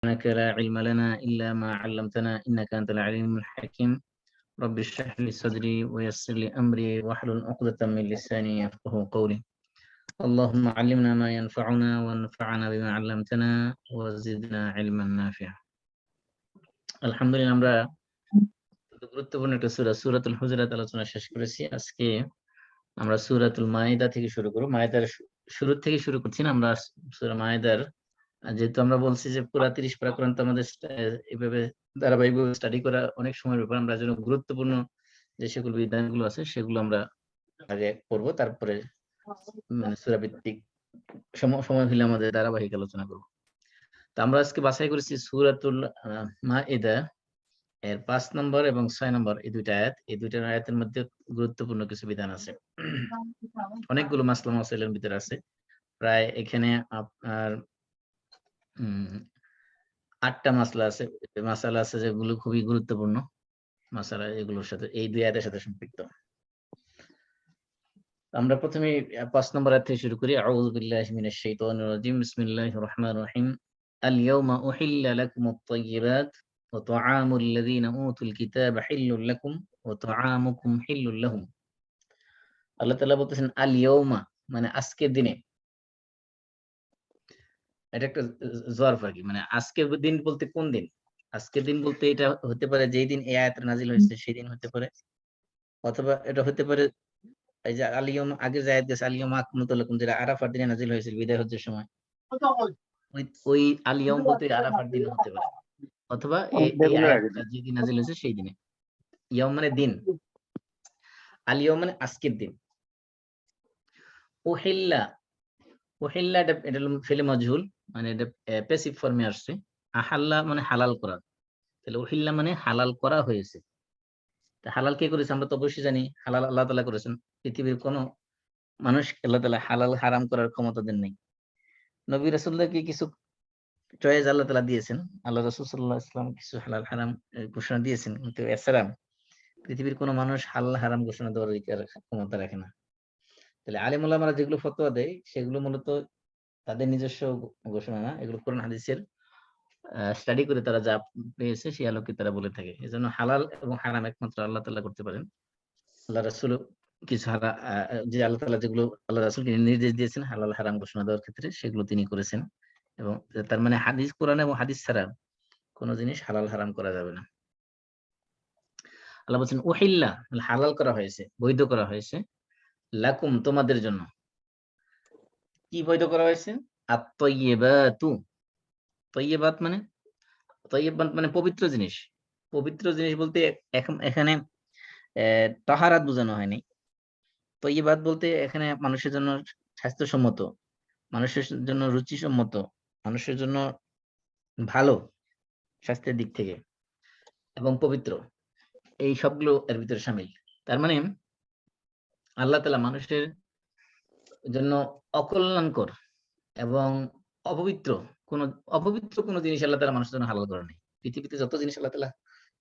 سبحانك لا علم لنا إلا ما علمتنا إنك أنت العليم الحكيم. رب اشرح لي صدري ويسر لي أمري واحلل عقدة من لساني يفقه قولي. اللهم علمنا ما ينفعنا وانفعنا بما علمتنا وزدنا علما نافعا. আলহামদুলিল্লাহ, আমরা গুরুত্বপূর্ণ একটা সূরাতুল হুজুরাত আলোচনা শেষ করেছি। আজকে আমরা সূরাতুল মাইদা থেকে শুরু করব। মাইদার শুরু থেকে শুরু করছি না, আমরা সূরা মাইদার, যেহেতু আমরা বলছি যে পুরা 30 পারা কোরআন তো আমাদের এইভাবে ধারাবাহিকভাবে স্টাডি করা অনেক সময়ের ব্যাপার। আমরা যেন গুরুত্বপূর্ণ যে সকল বিধানগুলো আছে সেগুলো আমরা আগে পড়বো, তারপরে মানে সূরা ভিত্তিক সময় হলে আমাদের ধারাবাহিক আলোচনা করব। তো আমরা আজকে বাছাই করেছি সূরাতুল মাইদা এর 5 নম্বর এবং 6 নম্বর এই দুইটা আয়াত। এই দুইটা আয়াতের মধ্যে গুরুত্বপূর্ণ কিছু বিধান আছে, অনেকগুলো মাসলা মাসাইলের ভিতরে আছে। প্রায় এখানে আপনার 8টা মাসালা আছে যেগুলো খুবই গুরুত্বপূর্ণ মাসালা, এগুলোর সাথে এই দুই আয়াতের সাথে সম্পৃক্ত। আমরা প্রথমে 5 নম্বর আয়াত থেকে শুরু করি। আউযু বিল্লাহি মিনাশ শাইতানির রাজিম। বিসমিল্লাহির রহমানির রহিম। আল ইয়াউমা উহিল্লা লাকুমুত তাইয়্যিবাত ওয়া তুআমুল লাযীনা উতুল কিতাবা হিল্লুল লাকুম ওয়া তুআমুকুম হিল্লুল লাহুম। আল্লাহ তাআলা বলতেছেন আল ইয়াউমা মানে আজকের দিনে। এটা একটা জরফ আর কি, মানে আজকের দিন বলতে কোন দিন? আজকের দিন বলতে এটা হতে পারে যেই দিন এই আয়াতটা নাযিল হয়েছে সেই দিন হতে পারে, অথবা এটা হতে পারে এই যে আলিয়ম আগে যে আয়াত গেছে আলিয়ম আকমুতু লাকুম, যেটা আরাফার দিনে নাযিল হয়েছিল বিদায় হজ্জের সময়। ওই আলিয়ম বলতে আরাফার দিন হতে পারে, অথবা এই আয়াতটা যেদিন নাযিল হয়েছে সেই দিনে। ইয়াউম মানে দিন, আলিয়ম মানে আজকের দিন। উহিল্লা, উহিল্লা এটা হলো ফেলে মাজহুল, মানে এটা প্যাসিভ ফর্মে আসছে। আহাল্লা মানে হালাল করা, তাহলে উহিল্লা মানে হালাল করা হয়েছে। হালাল কে করেছে আমরা তো অবশ্যই জানি, হালাল আল্লাহ তাআলা করেছেন। পৃথিবীর কোন মানুষ আল্লাহ তাআলা হালাল হারাম করার ক্ষমতা দেন নাই। নবী রাসূলদেরকে কিছু চয়েস আল্লাহ তাআলা দিয়েছেন। আল্লাহ রাসূল সাল্লাল্লাহু আলাইহি ওয়াসাল্লাম কিছু হালাল হারাম ঘোষণা দিয়েছেন, কিন্তু এছাড়া পৃথিবীর কোন মানুষ হালাল হারাম ঘোষণা দেওয়ার অধিকার ক্ষমতা রাখে না। তাহলে আলেম ওলামারা যেগুলো ফতোয়া দেয় সেগুলো মূলত তাদের নিজস্ব ঘোষণা না, এগুলো কোরআন হাদিসের স্টাডি করে তারা যা পেয়েছে সেই আলোকে তারা বলে থাকে। এজন্য হালাল এবং হারাম একমাত্র আল্লাহ তাআলা করতে পারেন। আল্লাহ রাসূল কিছু যে আল্লাহ তাআলা যেগুলো আল্লাহ রাসূলকে নির্দেশ দিয়েছেন হালাল হারাম ঘোষণা দেওয়ার ক্ষেত্রে সেগুলো তিনি করেছেন। এবং তার মানে হাদিস, কোরআন এবং হাদিস ছাড়া কোন জিনিস হালাল হারাম করা যাবে না। আল্লাহ বলছেন উহিল্লা, হালাল করা হয়েছে, বৈধ করা হয়েছে, লাকুম তোমাদের জন্য। কি বৈধ করা হয়েছে? আত-তাইয়্যিবাতু, তাইয়্যিবাত মানে, তাইয়্যিবাত মানে পবিত্র জিনিস। পবিত্র জিনিস বলতে এখানে তাহারাত বোঝানো হয়নি। তাইয়্যিবাত বলতে এখানে মানুষের জন্য স্বাস্থ্যসম্মত, মানুষের জন্য রুচিসম্মত, মানুষের জন্য ভালো স্বাস্থ্যের দিক থেকে এবং পবিত্র, এই সবগুলো এর ভিতরে শামিল। তার মানে আল্লাহ তাআলা মানুষের জন্য অকল্যাণকর এবং অপবিত্র কোন জিনিস আল্লাহ তাআলা মানুষের জন্য হালাল করেন নাই। পৃথিবীতে যত জিনিস আল্লাহ তাআলা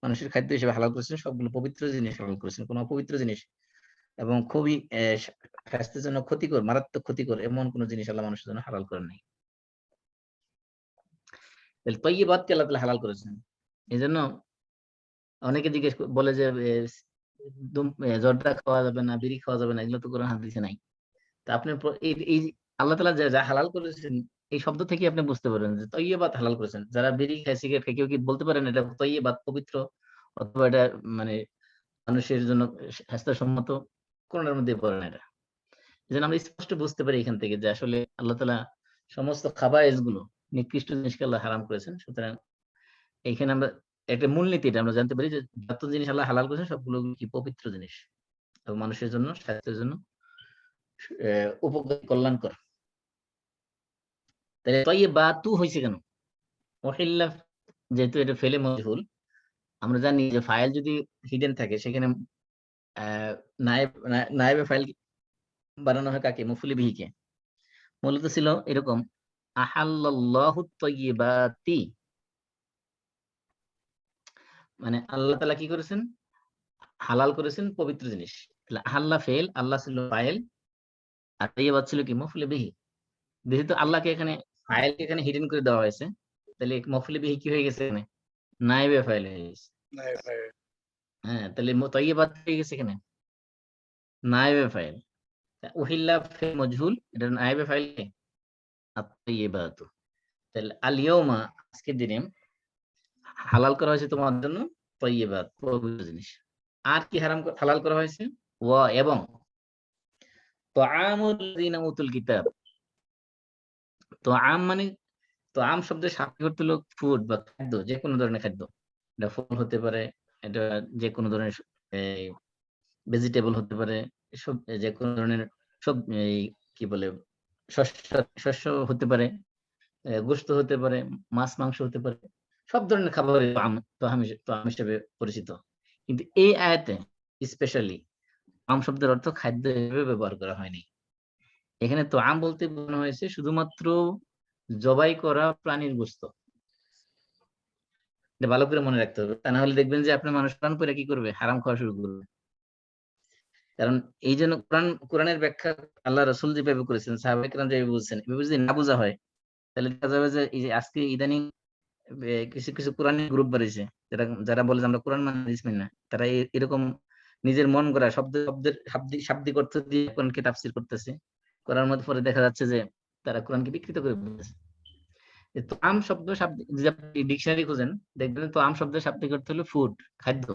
মানুষের খাদ্য হিসেবে হালাল করেছেন সবগুলো পবিত্র জিনিস হালাল করেছেন। কোন অপবিত্র জিনিস এবং খুবই স্বাস্থ্যের জন্য ক্ষতিকর, মারাত্মক ক্ষতিকর এমন কোন জিনিস আল্লাহ মানুষের জন্য হালাল করেন নাই। তাহলে তাইয়্যিবাতকে আল্লাহ তাআলা হালাল করেছেন। এজন্য অনেকে জিজ্ঞেস বলে যে জর্দা খাওয়া যাবে না, বিড়ি খাওয়া যাবে না, এগুলো তো কোরআন হাদিসে নাই। তা আপনি এই আল্লাহ তাআলা যা হালাল করেছেন এই শব্দ থেকে আপনি বুঝতে পারেন যে তাইয়্যিবাত হালাল করেছেন। যারা বিড়ি খায়, সিগারেট খায়, কেউ কি বলতে পারেন এটা তাইয়্যিবাত পবিত্র, অথবা এটা মানে মানুষের জন্য স্বাস্থ্যসম্মত? কোনটার মধ্যে পড়ে না এটা। এজন্য আমরা স্পষ্ট বুঝতে পারি এখান থেকে যে আসলে আল্লাহ তাআলা সমস্ত খাবায়েজ গুলো, নিকৃষ্ট জিনিসকে আল্লাহ হারাম করেছেন। সুতরাং এইখানে আমরা একটা মূলনীতি এটা আমরা জানতে পারি যে যত জিনিস আল্লাহ হালাল করেছেন সবগুলো কি পবিত্র জিনিস এবং মানুষের জন্য, স্বাস্থ্যের জন্য উপকারী, কল্যাণকর। তাহলে তাইয়্যিবাতু হইছে কেন? উহিল্লা যেহেতু এটা ফেলে মজহুল, আমরা জানি যে ফাইল যদি হিডেন থাকে সেখানে নায়েবে ফাইল বানানো হয় কাকে? মফউলি বিহিকে। মূলত ছিল এরকম, আহাল্লাল্লাহু তাইয়্যিবাতি, মানে আল্লাহ তাআলা কি করেছেন? হালাল করেছেন পবিত্র জিনিস। তাহলে আহাল্লা ফেল, আল্লাহ ছিল ফাইল, আর তাইয়্যিবাত ছিল কি? মফউলি বিহি। যেহেতু আল্লাহকে এখানে ফাইলকে এখানে হিডেন করে দেওয়া হয়েছে, তাহলে মফউল বিহি কি হয়ে গেছে এখানে? নায়েবে ফাইল হয়ে গেছে। হ্যাঁ, তাহলে তয়্যিবাত হয়ে গেছে এখানে নায়েবে ফাইল। উহিল্লা ফিল মজহুল, এটা নায়েবে ফাইল কে আত-তয়্যিবাতু। তাহলে আল ইয়াউমা, আজকের দিনে হালাল করা হয়েছে তোমাদের জন্য তয়্যিবাত, পবিত্র জিনিস। আর কি হালাল করা হয়েছে? ওয়া এবং তাআমুল লাযিনা উতুল কিতাব। তাআম মানে, তাআম শব্দের শাব্দিক অর্থ হলো ফুড বা খাদ্য, যে কোনো ধরনের খাদ্য। এটা ফল হতে পারে, এটা যে কোনো ধরনের এই ভেজিটেবল হতে পারে, সব যে কোনো ধরনের সব এই কি বলে শস্য শস্য হতে পারে, গোশত হতে পারে, মাছ মাংস হতে পারে, সব ধরনের খাবারই তাআম হিসেবে পরিচিত। কিন্তু এই আয়াতে স্পেশালি তাআম শব্দের অর্থ খাদ্য হিসেবে ব্যবহার করা হয়নি। এখানে তাআম বলতে বোঝানো হয়েছে শুধুমাত্র জবাই করা প্রাণীর গোশত। এটা ভালো করে মনে রাখতে হবে, তা না হলে দেখবেন যে আপনার মানুষ প্রাণ করে কি করবে, হারাম খাওয়া শুরু করবে। কারণ এই জন্য কোরআনের ব্যাখ্যা আল্লাহ রাসূল যেভাবে করেছেন, সাহাবায়ে কেরাম যেভাবে বুঝছেন, এভাবে যদি না বোঝা হয় তাহলে দেখা যাবে যে এই যে আজকে ইদানিং কিছু কিছু কোরআনি গ্রুপ বেরিয়েছে, যারা যারা বলে যে আমরা কোরআন মানি হাদিস মানি না। তারা এরকম নিজের মন গড়া শব্দের শাব্দিক অর্থ দিয়ে কোরআনকে তাফসীর করতেছে, করার মধ্যে পরে দেখা যাচ্ছে যে তারা কোরআনকে বিকৃত করে ফেলতেছে। তাআম শব্দ যদি আপনি ডিকশনারি খুঁজেন, দেখবেন তাআম শব্দের শাব্দিক অর্থ হলো ফুড, খাদ্য।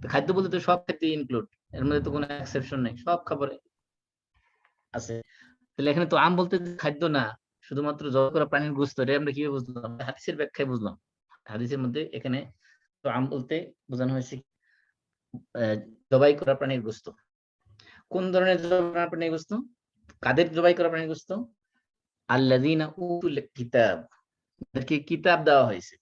তো খাদ্য বলতে তো সব খাদ্য ইনক্লুড, এর মধ্যে তো কোনো এক্সেপশন নেই, সব খাবারে আছে। তাহলে এখানে তাআম বলতে যে খাদ্য না, শুধুমাত্র জবাই করা প্রাণীর গোশত, এটা আমরা কিভাবে বুঝলাম? হাদিসের ব্যাখ্যায় বুঝলাম। হাদিসের মধ্যে এখানে তাআম বলতে বোঝানো হয়েছে জবাই করা প্রাণীর গোশত। কোন ধরনের জবাই করা প্রাণীর গোশত? কাদের জবাই করা প্রাণীর গোশত? আল্লাযীনা উতুল কিতাব, যাদেরকে কিতাব দেওয়া হয়েছে।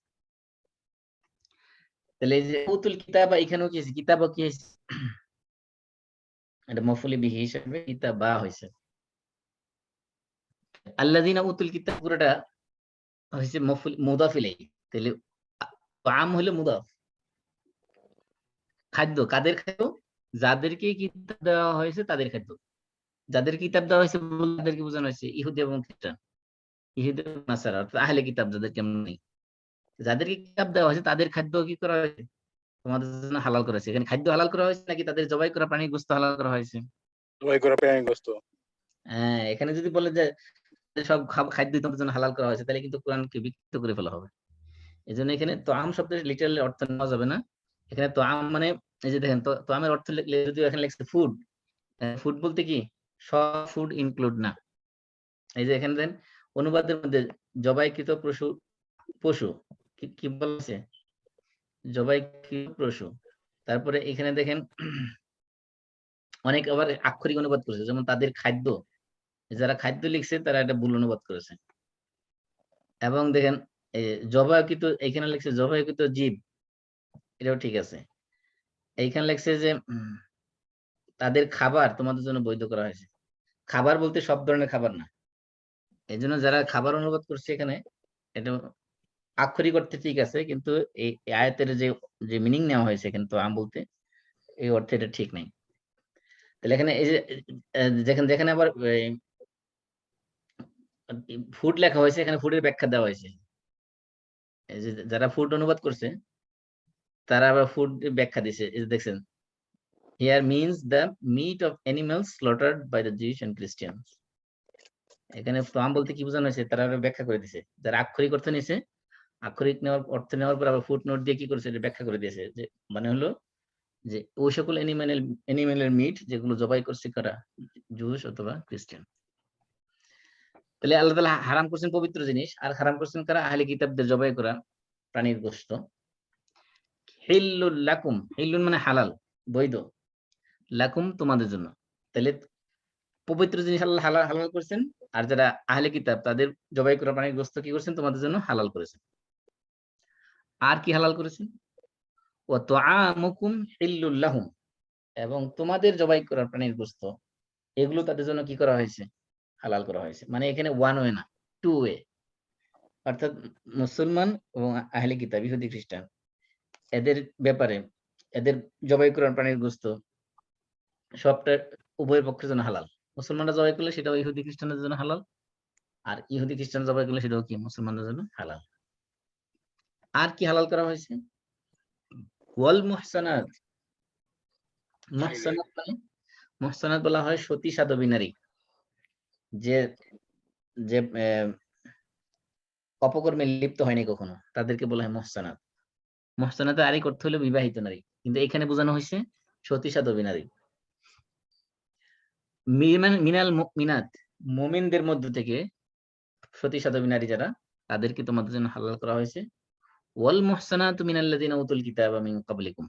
তাহলে এই যে উতুল কিতাবা, এখানেও কি হয়েছে? কিতাবা কি হয়েছে? এটা মফউল বিহি হিসেবে কিতাবা হয়েছে। আল্লাযীনা উতুল কিতাব পুরোটা হয়েছে মফউল মুদাফ ইলাইহি। তাহলে তাআম হলো মুদাফ। খাদ্য কাদের খাদ্য? যাদেরকে কিতাব দেওয়া হয়েছে তাদের খাদ্য। যাদের কিতাব দেওয়া হয়েছে বলতে তাদেরকে বোঝানো হয়েছে ইহুদি এবং খ্রিস্টান, ইহুদি এবং নাসারা, অর্থাৎ আহলে কিতাব যাদেরকে আমরা নেই। যাদেরকে কিতাব দেওয়া হয়েছে তাদের খাদ্য কি করা হয়েছে? তোমাদের জন্য হালাল করা হয়েছে। এখানে খাদ্য হালাল করা হয়েছে নাকি তাদের জবাই করা প্রাণীর গোশত হালাল করা হয়েছে? জবাই করা প্রাণীর গোশত। হ্যাঁ, এখানে যদি বলে যে সব খাদ্যই তোমাদের জন্য হালাল করা হয়েছে, তাহলে কিন্তু কোরআনকে বিকৃত করে ফেলা হবে। এজন্য এখানে তাআম শব্দের লিটারালি অর্থ নেওয়া যাবে না। এখানে তাআম মানে এই যে দেখেন, তাআমের অর্থ লিখলে যদিও এখানে লেখছে ফুড, ফুড বলতে কি সব ফুড ইনক্লুড না। এই যে এখানে দেখেন অনুবাদের মধ্যে জবাইকৃত পশু পশু কি বলছে? জবাইকৃত পশু। তারপরে এখানে দেখেন অনেক আবার আক্ষরিক অনুবাদ করেছে, যেমন তাদের খাদ্য, যারা খাদ্য লিখছে তারা এটা ভুল অনুবাদ করেছে। এবং দেখেন জবাইকৃত, এখানে লিখছে জবাইকৃত জীব, এটাও ঠিক আছে। এইখানে লেখছে যে তাদের খাবার তোমাদের জন্য বৈধ করা হয়েছে। খাবার বলতে সব ধরনের খাবার না। এই জন্য যারা খাবার অনুবাদ করছে এখানে, এটা আক্ষরিক অর্থে ঠিক আছে, কিন্তু এই আয়াতের যে যে মিনিং নেওয়া হয়েছে এখানে তো বলতে, এই অর্থে এটা ঠিক নেই। তাহলে এখানে এই যে যেখানে যেখানে আবার ফুড লেখা হয়েছে, এখানে ফুডের ব্যাখ্যা দেওয়া হয়েছে। এই যে যারা ফুড অনুবাদ করছে তারা আবার ফুড ব্যাখ্যা দিছে, এই যে দেখছেন, here means the meat of animals slaughtered by the Jews and Christians. এখানে তাম বলতে কি বোঝানো হয়েছে তারা আবার ব্যাখ্যা করে দিছে। যারা আক্ষরিক অর্থ নিয়েছে, আক্ষরিক নেওয়ার অর্থ নেওয়ার পর আবার ফুট নোট দিয়ে কি করেছে, এটা ব্যাখ্যা করে দিয়েছে, যে মানে হলো যে ওই সকল অ্যানিমেলের মিট যেগুলো জবাই করছে কারা, জুস অথবা খ্রিস্টান। তাহলে আল্লাহ তাআলা হারাম করছেন পবিত্র জিনিস, আর হারাম করছেন কারা? আহলে কিতাবদের জবাই করা প্রাণীর গোশত। হিল্লুল লাকুম, হিল্লুন মানে হালাল, বৈধ, লাকুম তোমাদের জন্য। তাহলে পবিত্র জিনিস আল্লাহ হালাল হালাল করেছেন, আর যারা আহলে কিতাব তাদের জবাই করা প্রাণীর গোশত কি করেছেন? তোমাদের জন্য হালাল করেছেন। আর কি হালাল করেছেন? ওয়া তুআমুকুম হিল্লুল লাহুম, এবং তোমাদের জবাই করা প্রাণীর গোশত এগুলো তাদের জন্য কি করা হয়েছে? হালাল করা হয়েছে। মানে এখানে ওয়ান ওয়ে না, টু ওয়ে। অর্থাৎ মুসলমান এবং আহলে কিতাব, ইহুদি খ্রিস্টান, এদের ব্যাপারে এদের জবাই করা প্রাণীর গোশত সবটা উভয় পক্ষের জন্য হালাল। মুসলমানরা জবাই করলে সেটাও ইহুদি খ্রিস্টানদের জন্য হালাল, আর ইহুদি খ্রিস্টান জবাই করলে সেটাও কি মুসলমানদের জন্য হালাল। আর কি হালাল করা হয়েছে? ওয়াল মুহসানাত। মুহসানাত বলা হয় সতী সাধবী নারী, যে যে অপকর্মে লিপ্ত হয়নি কখনো, তাদেরকে বলা হয় মুহসানাত। মুহসানাতের আরেক অর্থ হলো বিবাহিত নারী, কিন্তু এখানে বোঝানো হয়েছে সতী সাধবী নারী। মিনাল মুমিনাত, মুমিনদের মধ্য থেকে সতী সাধবী নারী যারা, তাদেরকে তোমাদের জন্য হালাল করা হয়েছে। ওয়াল মুহসানাতু মিনাল্লাযিনা উতুল কিতাবা মিন ক্বাবলিকুম,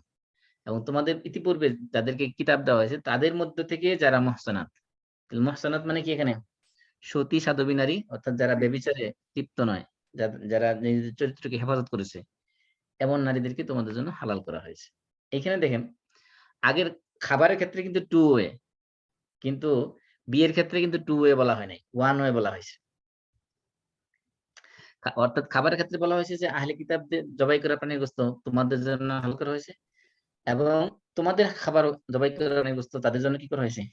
এবং তোমাদের ইতিপূর্বে যাদেরকে কিতাব দেওয়া হয়েছে তাদের মধ্য থেকে যারা মুহসানাত। মুহসানাত মানে কি এখানে? সতী সাধবী নারী, অর্থাৎ যারা ব্যভিচারে লিপ্ত নয়, যারা নিজেদের চরিত্রকে হেফাজত করেছে, এমন নারীদেরকে তোমাদের জন্য হালাল করা হয়েছে। এখানে দেখেন, আগের খাবারের ক্ষেত্রে কিন্তু টু ওয়ে, কিন্তু বিয়ের ক্ষেত্রে কিন্তু টু ওয়ে বলা হয় নাই, ওয়ান ওয়ে বলা হয়েছে। অর্থাৎ খাবারের ক্ষেত্রে বলা হয়েছে যে আহলে কিতাবদের জবাই করা প্রাণীর গোশত তোমাদের জন্য হালাল করা হয়েছে, এবং তোমাদের খাবার জবাই করা প্রাণীর গোশত তাদের জন্য কি করা হয়েছে?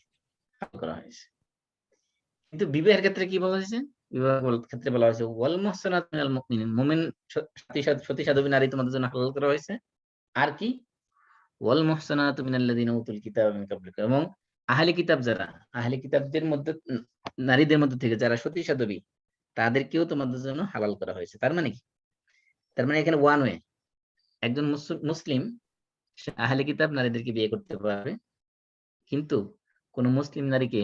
হালাল করা হয়েছে। কিন্তু বিবাহের ক্ষেত্রে কি বলা হয়েছে? বিবাহের ক্ষেত্রে বলা হয়েছে ওয়াল মুহসানাত মিনাল মুমিনিন, মুমিন সতী সাধবী নারী তোমাদের জন্য হালাল করা হয়েছে। আর কি? ওয়াল মুহসানাতু মিনাল্লাযিনা উতুল কিতাবা মিন ক্বাবলিকুম, এবং আহলে কিতাব যারা, আহলে কিতাবদের মধ্যে নারীদের মধ্যে থেকে যারা সতী সাধবী, তাদেরকেও তোমাদের জন্য হালাল করা হয়েছে। তার মানে কি? তার মানে এখানে ওয়ান ওয়ে, একজন মুসলিম সে আহলে কিতাব নারীদেরকে বিয়ে করতে পারবে, কিন্তু কোন মুসলিম নারীকে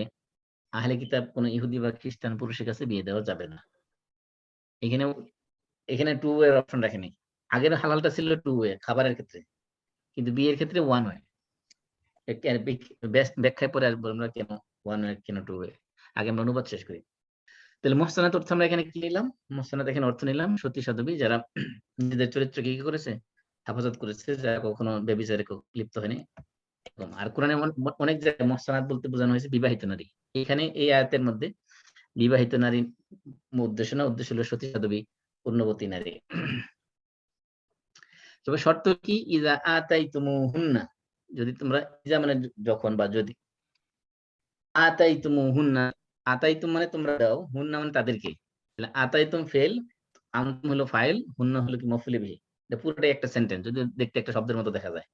আহলে কিতাব কোন ইহুদি বা খ্রিস্টান পুরুষের কাছে বিয়ে দেওয়া যাবে না। এখানে এখানে টু ওয়ে অপশন রাখেনি। আগের হালালটা ছিল টু ওয়ে খাবারের ক্ষেত্রে, কিন্তু বিয়ের ক্ষেত্রে ওয়ান ওয়ে। ব্যাখ্যায় পরে আসবো আমরা কেন ওয়ান ওয়ে কেন টু ওয়ে। আগে আমরা অনুবাদ শেষ করি। তাহলে মুহসানাত অর্থ আমরা এখানে কি নিলাম? মুহসানাত এখানে অর্থ নিলাম সতী সাধবী যারা নিজেদের চরিত্রকে কি করেছে? হেফাজত করেছে, যারা কখনো ব্যভিচারে লিপ্ত হয়নি। আর কোরআনে অনেক জায়গায় মুহসানাত বলতে বোঝানো হয়েছে বিবাহিত নারী। এখানে এই আয়াতের মধ্যে বিবাহিত নারী উদ্দেশ্য না, উদ্দেশ্য হলো সতী সাধবী পূর্ণবতী নারী। তবে শর্ত কি? ইজা আতাইতুমুহুন্না, যদি তোমরা, ইজা মানে যখন বা যদি, আতাইতুমুহুন্না, আতাইতুম মানে তোমরা দাও, হুন্না মানে তাদেরকে। আতাইতুম ফেল, আনতুম হলো ফাইল, হুন্না হলো কি মফউল বিহি। এটা পুরোটাই একটা সেন্টেন্স, যদি দেখতে একটা শব্দের মতো দেখা যায়।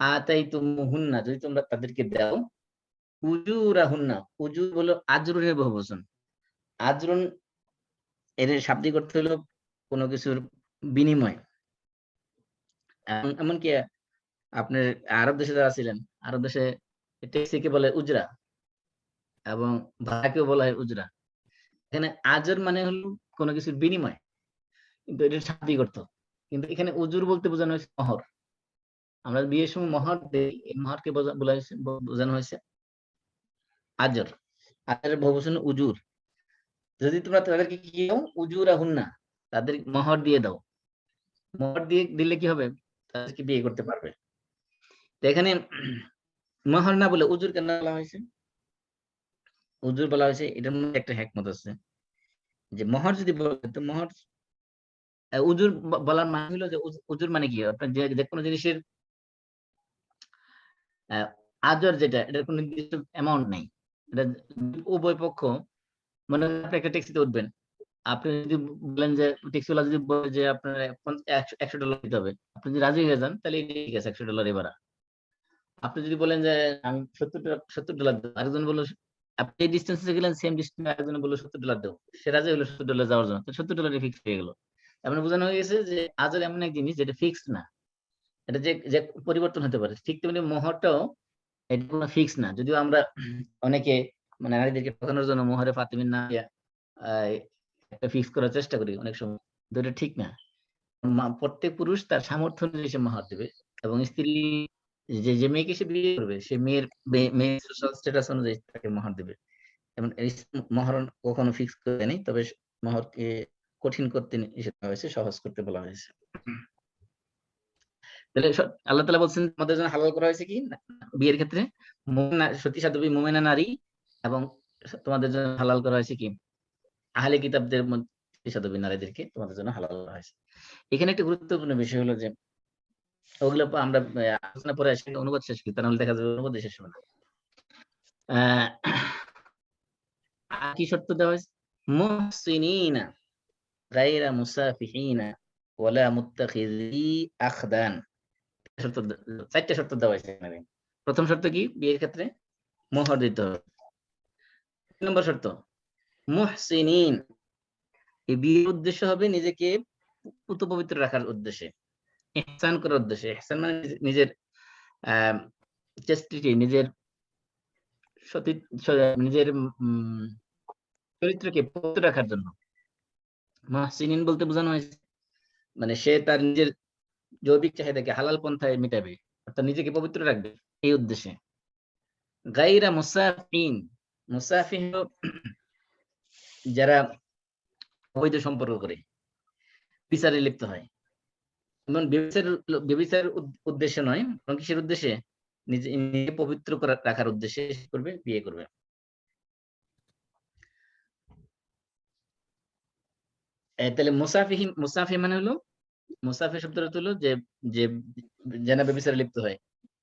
আতাইতুমুহুন্না, যদি তোমরা তাদেরকে দাও, উজুরাহুন্না, উজুর হলো আজরুনের বহুবচন। আজরুন এর শাব্দিক অর্থ হলো কোনো কিছুর বিনিময়। এমনকি আপনার আরব দেশে যারা ছিলেন, আরব দেশে ট্যাক্সিকে বলে উজরা, এবং ভাড়াকেও বলা হয় উজরা। এখানে আজর মানে হলো কোনো কিছুর বিনিময়, কিন্তু এটা শাব্দিক অর্থ। কিন্তু এখানে উজুর বলতে বোঝানো হয়েছে মহর। আমরা বিয়ের সময় মহর দেই, এই মহরকে বোঝানো হয়েছে আজর। আজরের বহুবচন উজুর। যদি তোমরা তাদেরকে কি দাও, উজুরাহুন্না, তাদের মহর দিয়ে দাও। মহর দিয়ে দিলে কি হবে? তাদেরকে বিয়ে করতে পারবে। তো এখানে মহর না বলে উজুর কেন বলা হয়েছে? উজুর বলা হয়েছে, এটার মধ্যে একটা হিকমত আছে, যে মহর যদি বলে তো মহর, উজুর বলার মানে হলো যে উজুর মানে কি, আপনার যে কোনো জিনিসের আজর যেটা, এটার কোনো নির্দিষ্ট অ্যামাউন্ট নেই। এটা উভয় পক্ষ, মানে আপনি একটা ট্যাক্সিতে উঠবেন, আপনি যদি বলেন যে ট্যাক্সিওয়ালা যদি বলে যে আপনার $100 দিতে হবে, আপনি যদি রাজি হয়ে যান তাহলে ঠিক আছে, $100 এবার। আপনি যদি বলেন যে আমি $70 দেবো, আরেকজন বললো, আপনি এই ডিস্টেন্সে গেলেন, সেম ডিস্টেন্স আরেকজন বললো $70 দেবো, সে রাজি হলো $70 যাওয়ার জন্য, তো $70 ফিক্স হয়ে গেল। এমন বোঝানো হয়ে গেছে যে আজর এমন এক জিনিস যেটা ফিক্সড না, এটা যে পরিবর্তন হতে পারে। ঠিক তেমনি মোহরটাও এটা কোনো ফিক্স না। যদিও আমরা অনেকে মানে নারীদেরকে ঠকানোর জন্য মোহরে ফাতিমিন না একটা ফিক্স করার চেষ্টা করি অনেক সময়, কিন্তু এটা ঠিক না। প্রত্যেক পুরুষ তার সামর্থ্য অনুযায়ী সে মোহর দেবে, এবং স্ত্রী যে মেয়েকে সে বিয়ে করবে, সে মেয়ের সোশ্যাল স্ট্যাটাস অনুযায়ী তাকে মোহর দেবে। এবং মোহর কখনো ফিক্স করে নেই, তবে মোহরকে কঠিন করতে নিষেধ করা হয়েছে, সহজ করতে বলা হয়েছে। তাহলে আল্লাহ তাআলা বলছেন তোমাদের জন্য হালাল করা হয়েছে কি বিয়ের ক্ষেত্রে সতী সাধবী মুমিনা নারী, এবং তোমাদের জন্য হালাল করা হয়েছে কি আহলে কিতাবদের মধ্যে সতী সাধবী নারীদেরকে তোমাদের জন্য হালাল করা হয়েছে। এখানে একটা গুরুত্বপূর্ণ বিষয় হলো যে ওগুলো আমরা আলোচনা পরে আসলে অনুবাদ শেষ করি, তাহলে দেখা যাবে অনুবাদ শেষ হবে না। কি শর্ত দেওয়া হয়েছে? মুহসিনিনা গায়রা মুসাফিহিনা, ওয়ালা মুত্তাখিযি আখদান। চারটা শর্ত দেওয়া হয়েছে এখানে। প্রথম শর্ত কি? বিয়ের ক্ষেত্রে মোহর দিতে হবে। 2 নম্বর শর্ত মুহসিনিন, এই বিয়ের উদ্দেশ্য হবে নিজেকে পুত পবিত্র রাখার উদ্দেশ্যে, ইহসান করার উদ্দেশ্যে। ইহসান মানে নিজের চেষ্টিটি, নিজের নিজের চরিত্রকে পবিত্র রাখার জন্য। মুহসিনিন বলতে বোঝানো হয়েছে মানে সে তার নিজের জৈবিক চাহিদাকে হালাল পন্থায় মেটাবে, অর্থাৎ নিজেকে পবিত্র রাখবে এই উদ্দেশ্যে। গায়রা মুসাফিন, মুসাফি হলো যারা অবৈধ সম্পর্ক করে, বিচারে লিপ্ত হয়। এমন ব্যভিচার উদ্দেশ্য নয়, বরং কিসের উদ্দেশ্যে? নিজেকে পবিত্র রাখার উদ্দেশ্যে করবে, বিয়ে করবে। তাহলে মুসাফি মানে হলো, মুসাফি শব্দটা হলো যে যে জেনা ব্যভিচারে লিপ্ত হয়।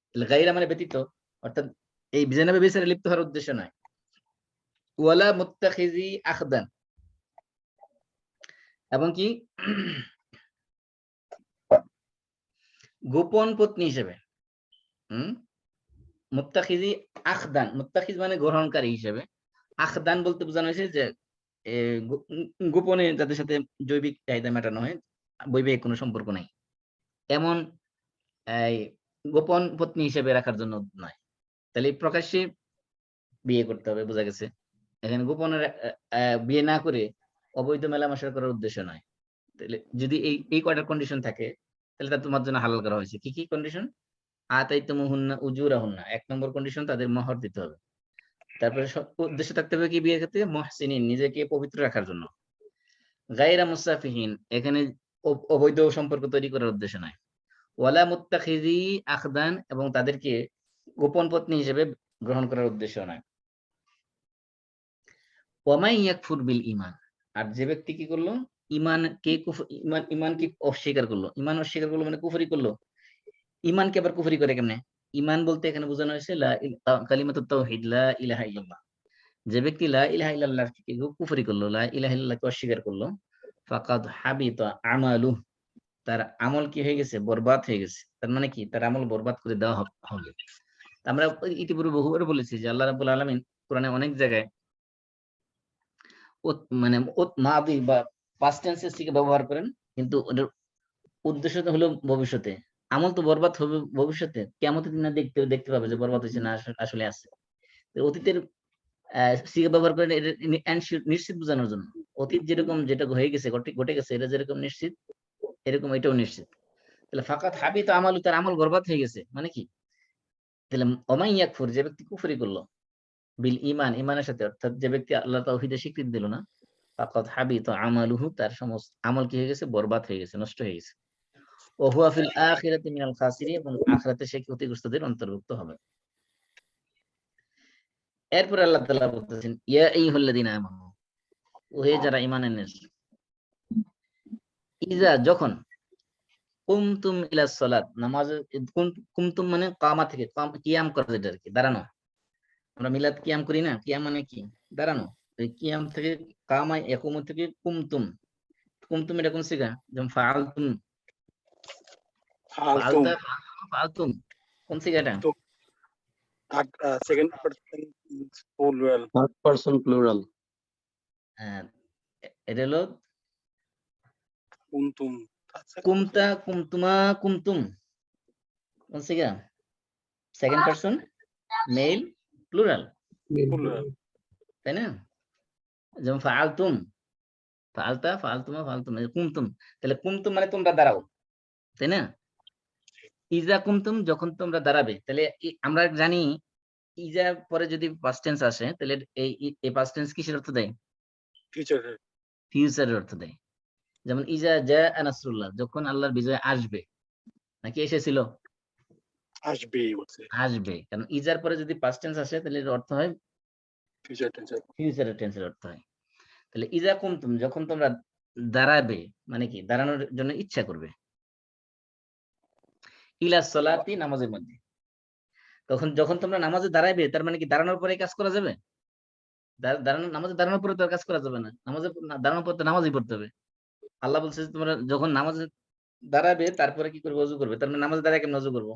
তাহলে গায়রা মানে ব্যতীত, অর্থাৎ এই জেনা ব্যভিচারে লিপ্ত হওয়ার উদ্দেশ্য নয়। ওয়ালা মুত্তাখিযি আখদান, এবং কি গোপন পত্নী হিসেবে। মুত্তাখিযি আখদান, মুত্তাখিজ মানে গ্রহণকারী হিসেবে। আখদান বলতে বোঝানো হয়েছে যে গোপনে যাদের সাথে জৈবিক চাহিদা মেটানো হয়, বৈবাহিক কোনো সম্পর্ক নাই, এমন গোপন পত্নী হিসেবে রাখার জন্য নয়। তাহলে প্রকাশ্যে বিয়ে করতে হবে, বোঝা গেছে। এখানে গোপনে বিয়ে না করে অবৈধ মেলামেশা করার উদ্দেশ্য নয়। তাহলে যদি এই কয়টা কন্ডিশন থাকে, তাহলে তা তোমার জন্য হালাল করা হয়েছে। কি কি কন্ডিশন? আতাইতুমুহুন্না উজুরাহুন্না, 1 নম্বর কন্ডিশন, তাদের মোহর দিতে হবে। তারপরে উদ্দেশ্য থাকতে হবে কি বিয়ের ক্ষেত্রে? মুহসিনিন, নিজেকে পবিত্র রাখার জন্য। গায়রা মুসাফিহিন, এখানে অবৈধ সম্পর্ক তৈরি করার উদ্দেশ্য নয়। ওয়ালা মুত্তাখিযি আখদান, এবং তাদেরকে গোপন পত্নী হিসেবে গ্রহণ করার উদ্দেশ্য নয়। ওয়ামাই ইয়াকফুর বিল ঈমান, আর যে ব্যক্তি কি করলো? ঈমানকে অস্বীকার করলো। ঈমান অস্বীকার করলো মানে কুফরি করলো। ঈমানকে আবার কুফরি করে কেমনে? ঈমান বলতে এখানে বোঝানো হয়েছে কালিমাতুত তাওহীদ, লা ইলাহা ইল্লাল্লাহ। যে ব্যক্তি লা ইলাহা ইল্লাল্লাহকে কুফরি করলো, লা ইলাহা ইল্লাল্লাহকে অস্বীকার করলো, ফাকাদ হাবিতা আমালুহু, তার আমল কি হয়ে গেছে? বরবাদ হয়ে গেছে। তার মানে কি? তার আমল বরবাদ করে দেওয়া হবে। আমরা ইতিপূর্বে বহুবার বলেছি যে আল্লাহ রাব্বুল আলামিন কোরআনে অনেক জায়গায় মানে মাদি বা পাস্ট টেন্সের থেকে ব্যবহার করেন, কিন্তু ওটার উদ্দেশ্য তো হলো ভবিষ্যতে। আমল তো বরবাদ হবে ভবিষ্যতে, কিয়ামতের দিন দেখতে পাবে যে বরবাদ হয়েছে না আসলে আছে। অতীতের সিগা ব্যবহার করেন নিশ্চিত বোঝানোর জন্য। অতীত যেরকম যেটা হয়ে গেছে, ঘটে গেছে, এটা যেরকম নিশ্চিত, এরকম এটাও নিশ্চিত। তাহলে ফাকাত হাবিত আমালু, তার আমল বরবাদ হয়ে গেছে মানে কি? তাহলে ওমাই ইয়াকফুর, যে ব্যক্তি কুফরি করলো, বিল ঈমান, ঈমানের সাথে, অর্থাৎ যে ব্যক্তি আল্লাহ তাওহীদের স্বীকৃতি দিল না, ফাকাত হাবিত আমালুহু, তার সমস্ত আমল কি হয়ে গেছে? বরবাদ হয়ে গেছে, নষ্ট হয়ে গেছে। ওয়া হুয়া ফিল আখিরাতি মিনাল খাসিরিন, এবং আখিরাতে সে ক্ষতিগ্রস্তদের অন্তর্ভুক্ত হবে। এরপর আল্লাহ তাআলা বলতেছেন, ইয়া আইয়ুহাল্লাযীনা আমানু, ওহে যারা ঈমান এনেছে, ইজা, যখন, কুমতুম ইলাস সালাত, নামাজে, কুমতুম মানে কামা থেকে, কিয়াম করা, যেটা আর কি দাঁড়ানো। আমরা মিলাদ কিয়াম করি না? কিয়াম মানে কি? দাঁড়ানো। এই কিয়াম থেকে, কামা ইয়াকুমু থেকে কুমতুম, কুমতুম এটা কোন সিগা? যেমন ফাআলতুম, ফালতুম, ফাআলতুম কোন সিগা এটা? Second person plural. Third person plural. এটা হলো কুনতুম, কুমতা, কুমতুমা, কুমতুম কোন সিগা? Second person male plural, plural. তাই না? যেমন ফাআলতুম, ফাআলতা, ফাআলতুমা, ফাআলতুম, কুমতুম। তাহলে কুমতুম মানে তোমরা দাঁড়াও, তাই না? ইজা কুমতুম, যখন তোমরা দাঁড়াবে। তাহলে আমরা জানি ইজা পরে যদি পাস্ট টেন্স আসে, তাহলে এই পাস্ট টেন্স কিসের অর্থ দেয়? ফিউচার, ফিউচারের অর্থ দেয়। যেমন ইজা জা নাসরুল্লাহ, যখন আল্লাহর বিজয় আসবে, নাকি এসেছিল? আসবে বলছে, আসবে। কারণ ইজার পরে যদি পাস্ট টেন্স আসে, তাহলে এর অর্থ হয় ফিউচার টেন্স। ফিউচারের টেন্সের অর্থ হয়। তাহলে ইজা কুমতুম, যখন তোমরা দাঁড়াবে, মানে কি? দাঁড়ানোর জন্য ইচ্ছা করবে। ইলা সলাতি, নামাজের মধ্যে। যখন তোমরা নামাজে দাঁড়াবে, তার মানে কি দাঁড়ানোর পরে কাজ করা যাবে? নামাজে দাঁড়ানোর পরে তো আর কাজ করা যাবে না। নামাজে দাঁড়ানোর পর তো নামাজই পড়তে হবে। আল্লাহ বলছে তোমরা যখন নামাজে দাঁড়াবে, তারপরে কি করবে? ওযু করবে। তার মানে নামাজ দাঁড়ায় কেমনে ওযু করবো?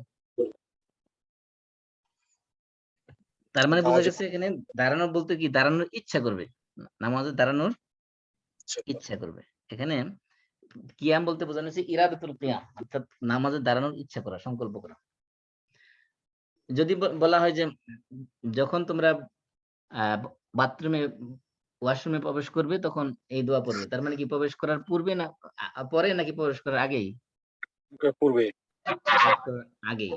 তার মানে বোঝা নামাজে গেছে এখানে দাঁড়ানো বলতে কি? দাঁড়ানোর ইচ্ছা করবে। নামাজে দাঁড়ানোর ইচ্ছা করে। ইচ্ছা করবে। এখানে কিয়াম বলতে বোঝানো হয়েছে ইরাদাতুল কিয়াম, অর্থাৎ নামাজে দাঁড়ানোর ইচ্ছা করা, সংকল্প করা। যদি বলা হয় যে যখন তোমরা বাথরুমে ওয়াশরুমে প্রবেশ করবে তখন এই দোয়া পড়বে। তার মানে কি প্রবেশ করার পূর্বে না পরে নাকি প্রবেশ করার আগেই? পূর্বে। প্রবেশ করার আগেই।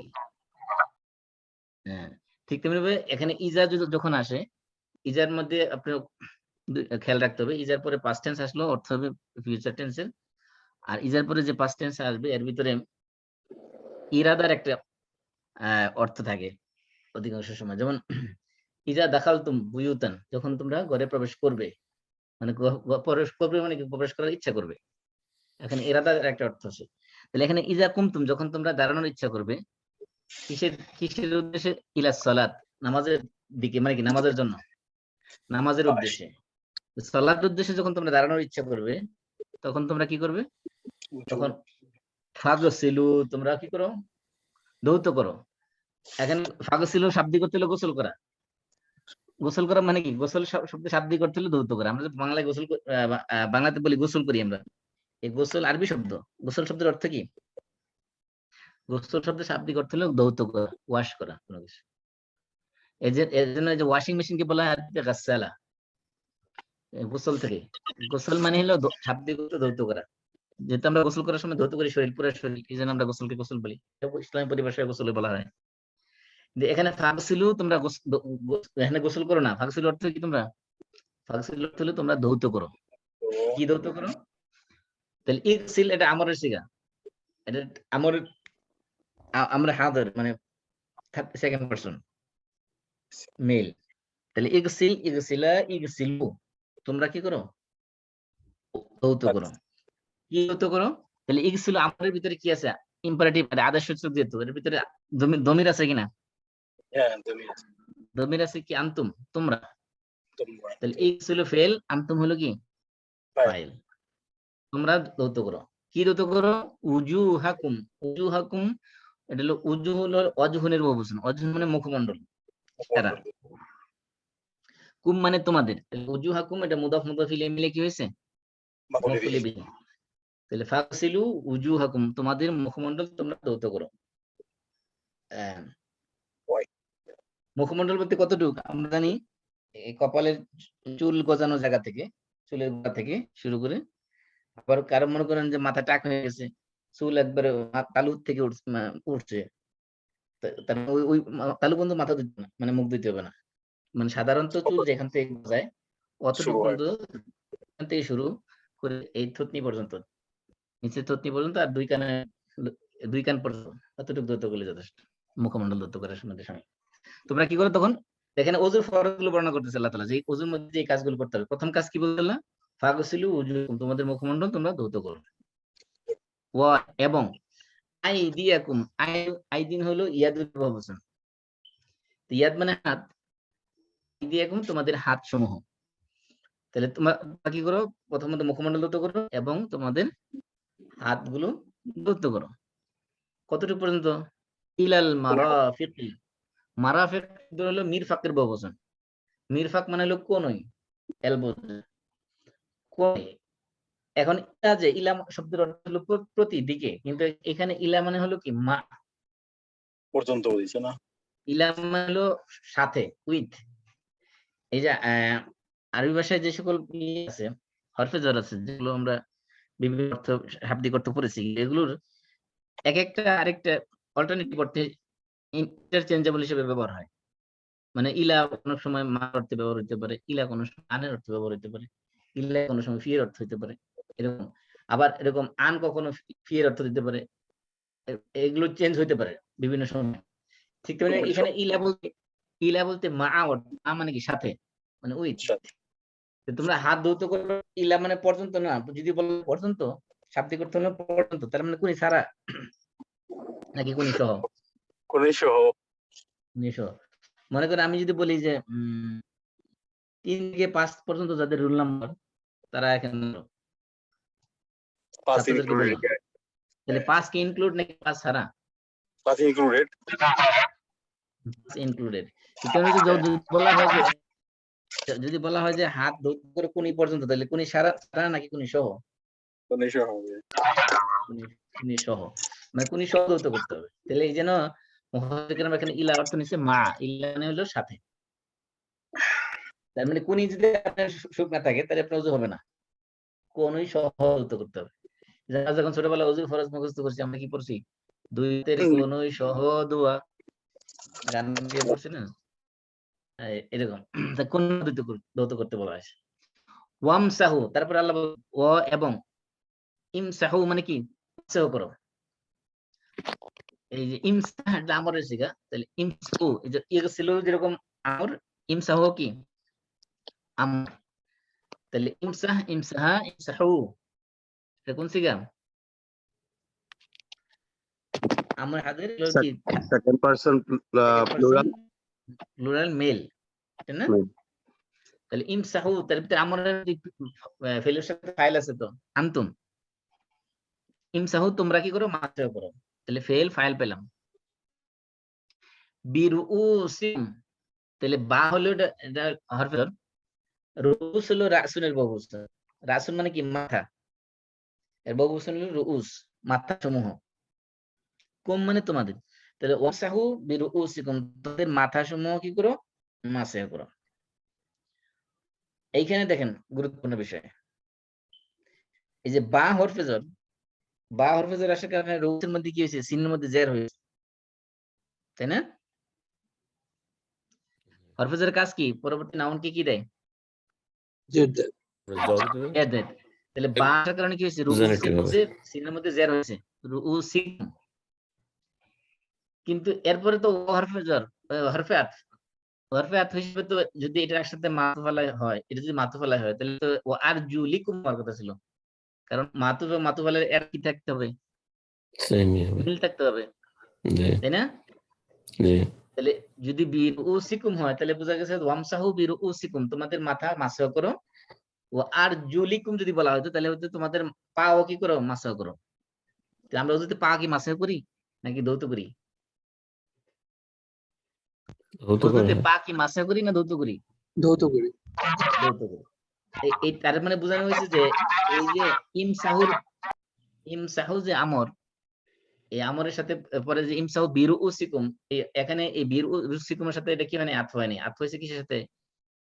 হ্যাঁ। ঠিক তেমনিভাবে এখানে ইজা যখন আসে, ইজার মধ্যে আপনার খেয়াল রাখতে হবে। ইজার পরে পাস্ট টেন্স আসলো অর্থ হবে ফিউচার টেন্সের। আর ইজার পরে যে পাস্ট টেন্স আসবে এর ভিতরে ইরাদার একটা অর্থ থাকে অধিকাংশ সময়। যেমন ইজা দাখালতুম বুয়ুতান, যখন তোমরা ঘরে প্রবেশ করবে। মানে প্রবেশ করবে মানে কি? প্রবেশ করার ইচ্ছা করবে। এখানে ইরাদার একটা অর্থ আছে। তাহলে এখানে ইজা কুমতুম, যখন তোমরা দাঁড়ানোর ইচ্ছা করবে, কিসের উদ্দেশ্যে? ইলাস সালাত, নামাজের দিকে, মানে কি? নামাজের জন্য, নামাজের উদ্দেশ্যে। সালাতের উদ্দেশ্যে যখন তোমরা দাঁড়ানোর ইচ্ছা করবে, তখন তোমরা কি করবে? তখন ফাগসিলু, তোমরা কি করো? ধৌত করো। এখানে ফাগসিলু শাব্দিক করতে হলো গোসল করা। গোসল করা মানে কি? গোসল শব্দ শাব্দিক করতে হলো ধৌত করা। আমরা বাংলায় গোসল বাংলাতে বলি গোসল করি আমরা। এই গোসল আরবি শব্দ। গোসল শব্দের অর্থ কি? গোসল শব্দের শাব্দিক অর্থ হলো ধৌত করা, ওয়াশ করা কোনো কিছু। এর জন্য যে ওয়াশিং মেশিনকে বলা হয় আরবিতে গাসসালা। গোসল থেকে, গোসল মানে হলো শাব্দিক অর্থ ধৌত করা। যেহেতু আমরা গোসল করার সময় ধৌত করি শরীর, পুরো শরীর, এই জন্য আমরা গোসলকে গোসল বলি। ইসলামী পরিভাষায় গোসল বলা হয়। এখানে ফাগসিলু, তোমরা এখানে গোসল করো না। ফাগসিলু অর্থ কি? তোমরা ফাগসিলু অর্থ হলো তোমরা ধৌত করো। কি ধৌত করো? তাহলে ইগসিল এটা আমরের সিগা। এটা আমর, আমরা হাজার মানে সেকেন্ড পারসন মেল। তাহলে ইগসিল, ইগসিলা, ইগসিলু, তোমরা কি করো? ধৌত করো। কি ধৌত করো? তাহলে ইগসিলু আমরের ভিতরে কি আছে? ইম্পারেটিভ, আদেশ সূচক যেহেতু এর ভিতরে দমির আছে কিনা? হ্যাঁ, তুমি দমির আছে কি? আনতুম, তোমরা। তোমরা তাহলে ইগসিলু ফেল, আনতুম হলো কি? ফাইল। ফাইল। তোমরা ধৌত করো। কি ধৌত করো? উজুহাকুম। উজুহাকুম এটা হলো, উজু হলো অজহুনের বহুবচন। অজহুন মানে মুখমণ্ডল, চেহারা। কুম মানে তোমাদের। উজুহাকুম এটা মুদাফ মুদাফ ইলাইহি মিলে কি হয়েছে? মফউল বিহি। তাহলে ফাগসিলু উজুহাকুম, তোমাদের মুখমণ্ডল তোমরা ধৌত করো। মুখমণ্ডল বলতে কতটুকু? আমরা জানি এই কপালের চুল গজানো জায়গা থেকে, চুলের গোড়া থেকে শুরু করে, আবার কারো মনে করেন যে মাথা টাক হয়ে গেছে, চুল একবারে তালু থেকে উঠছে, তার মানে ওই তালু পর্যন্ত মাথা দিতে না, মানে মুখ দিতে হবে না। মানে সাধারণত চুল যেখান থেকে গজায় অতটুকু পর্যন্ত, এখান থেকে শুরু করে এই থুতনি পর্যন্ত, নিচে থুতনি পর্যন্ত, আর দুই কান পর্যন্ত, অতটুকু দূরত্ব করলে যথেষ্ট মুখমণ্ডল দূরত্ব করার সময়। তোমরা কি করো তখন? এখানে ওযুর ফরজগুলো বর্ণনা করতেছে আল্লাহ তাআলা, যে ওযুর মধ্যে এই কাজগুলো করতে হবে। প্রথম কাজ কি বললেন? ফাগসিলু উজুকুম, তোমাদের মুখমণ্ডল তোমরা ধৌত করো। ওয়া এবং আইদিয়াকুম, আইদিন হলো ইয়াদুল বহুবচন। ইয়াদ মানে হাত, আইদিয়াকুম তোমাদের হাত সমূহ। তাহলে তোমরা কি করো? প্রথমত মুখমণ্ডল ধৌত করো এবং তোমাদের হাতগুলো ধৌত করো। কতটুকু পর্যন্ত? ইলাল মারাফিকি। মারাফিক হলো মিরফাকের বহুবচন। মিরফাক মানে হলো কোনই, এলবো, কোনই। এখন ইলা, যে ইলা শব্দের অর্থ হলো প্রতি দিকে, কিন্তু এখানে ইলা মানে হলো কি? মা পর্যন্ত বলছে না? ইলা মানে হলো সাথে, উইথ। এই যে আরবি ভাষায় যে সকল আছে, হরফে জর আছে, যেগুলো আমরা বিভিন্ন অর্থ, শাব্দিক অর্থ পড়েছি, এগুলোর এক একটা আরেকটা অল্টারনেটিভ অর্থে ইন্টারচেঞ্জেবল হিসেবে ব্যবহার হয়। মানে ইলা কোনো সময় মা অর্থে ব্যবহার হতে পারে, ইলা কোনো সময় আনের অর্থে ব্যবহার হতে পারে, ইলা কোনো সময় ফি এর অর্থ হতে পারে, এরকম। আবার এরকম আন কখনো ফি এর অর্থ দিতে পারে। এগুলো চেঞ্জ হইতে পারে বিভিন্ন সময়। ঠিক তেমনি এখানে ইলা বলতে মা মানে কি? সাথে, মানে উইথ। তোমরা হাত ধৌত করো, ইলা মানে পর্যন্ত না। যদি বলো পর্যন্ত, শাব্দিক অর্থ হলো পর্যন্ত, তার মানে কোনি ছাড়া নাকি কোনি সহ? কোনি সহ। কোনি সহ। মনে করেন আমি যদি বলি যে 3 থেকে 5 পর্যন্ত যাদের রোল নাম্বার, তারা এখানে ছাত্রদেরকে বললাম, তাহলে পাস কি ইনক্লুড নাকি পাস ছাড়া? Pass included. ইনক্লুডেড। যদি বলা হয় যে হাত ধৌত করে কুনি পর্যন্ত, তাহলে কুনি ছাড়া নাকি কুনি সহ? কুনি সহ হবে। কুনি সহ, মানে কুনি সহ ধৌত করতে হবে। তাহলে এই যেন মুহাদ্দিসরা এখানে ইলা অর্থ নিচ্ছে মা, ইলা মানে হলো সাথে। তার মানে কুনি যদি আপনার সুখ না থাকে তাহলে আপনার ওযু হবে না, কোনই সহ ধৌত করতে হবে। যখন ছোটবেলা ওযুর ফরজ মুখস্থ করছি আমরা কি পড়ছি? দুইতের কোনই সহ দোয়া, গান দিয়ে পড়ছি না এরকম। কোন ধৌত করতে বলা হয়েছে। ওয়ামসাহু, তারপর আল্লাহ ও এবং ইমসাহু মানে কি ইমসাহু করো। এই যে ইমসাহ এটা আমরের সিগা, তাহলে ইমসাহু এই যে ইগসিল যেরকম আমর, ইমসাহু কি আমর, তাহলে ইমসাহ ইমসাহা ইমসাহু এটা কোন সিগা? আমর হাদের কি second person plural plural male, তাই না? তাহলে ইমসাহু তার ভিতরে আমরের ফেলের সাথে ফাইল আছে তো, আনতুম। ইমসাহু তোমরা কি করো? মাসহ করো। তাহলে ফেল ফাইল পেলাম। বিরুউসিম, তাহলে বা হলো এটা হরফ jar, রুউস হলো রাসুনের বহুবচন। রাসুন মানে কি মাথা, এর বহুবচন হলো রুউস, মাথা সমূহ। কুম মানে তোমাদের, তাহলে ওয়াসাহু বিরুউসিকুম, তোমাদের মাথা সমূহ কি করো? মাসহ করো। এইখানে দেখেন গুরুত্বপূর্ণ বিষয়, এই যে বা হরফে jar, বা হরফে jar আসার কারণে রুউসের মধ্যে কি হয়েছে? সিনের মধ্যে জের হয়েছে, তাই না? হরফে jar কাজ কি? পরবর্তী নাউনকে কি দেয়? দেয়। তাহলে বা আসার কারণে কি হয়েছে? রুউসের মধ্যে সিনের মধ্যে জের হয়েছে, রুউসিকুম। কিন্তু এরপরে তো হরফে jar, হরফে আতফ, হরফে আতফ হিসেবে তো যদি এটা একসাথে মাতুফ আলাইহি হয়, এটা যদি মাতুফ আলাইহি হয় তাহলে তো ও আরজুলিকুম হওয়ার কথা ছিল, কারণ মাতুফ ও মাতুফ আলাইহি এর কি থাকতে হবে? মিল থাকতে হবে, তাই না? তাহলে যদি বিরুউসিকুম হয় তাহলে বোঝা গেছে ওয়ামসাহু বিরুউসিকুম, তোমাদের মাথা মাসহ করো। ও আরজুলিকুম যদি বলা হতো তাহলে হচ্ছে তোমাদের পাও কি করো? মাসহ করো। আমরা যদি পা কি মাসহ করি নাকি ধৌত করি? পা কি মাসহ করি না ধৌত করি? ধৌত করি। ধৌত করি। এই তার মানে বোঝানো হয়েছে যে এই যে ইমসাহু যে আমর, এই আমরের সাথে পরে যে ইমসাহু বিরুউসিকুম, এখানে এই বিরুউসিকুমের সাথে এটা কি মানে আতফ হয়নি, আতফ হয়েছে কিসের সাথে?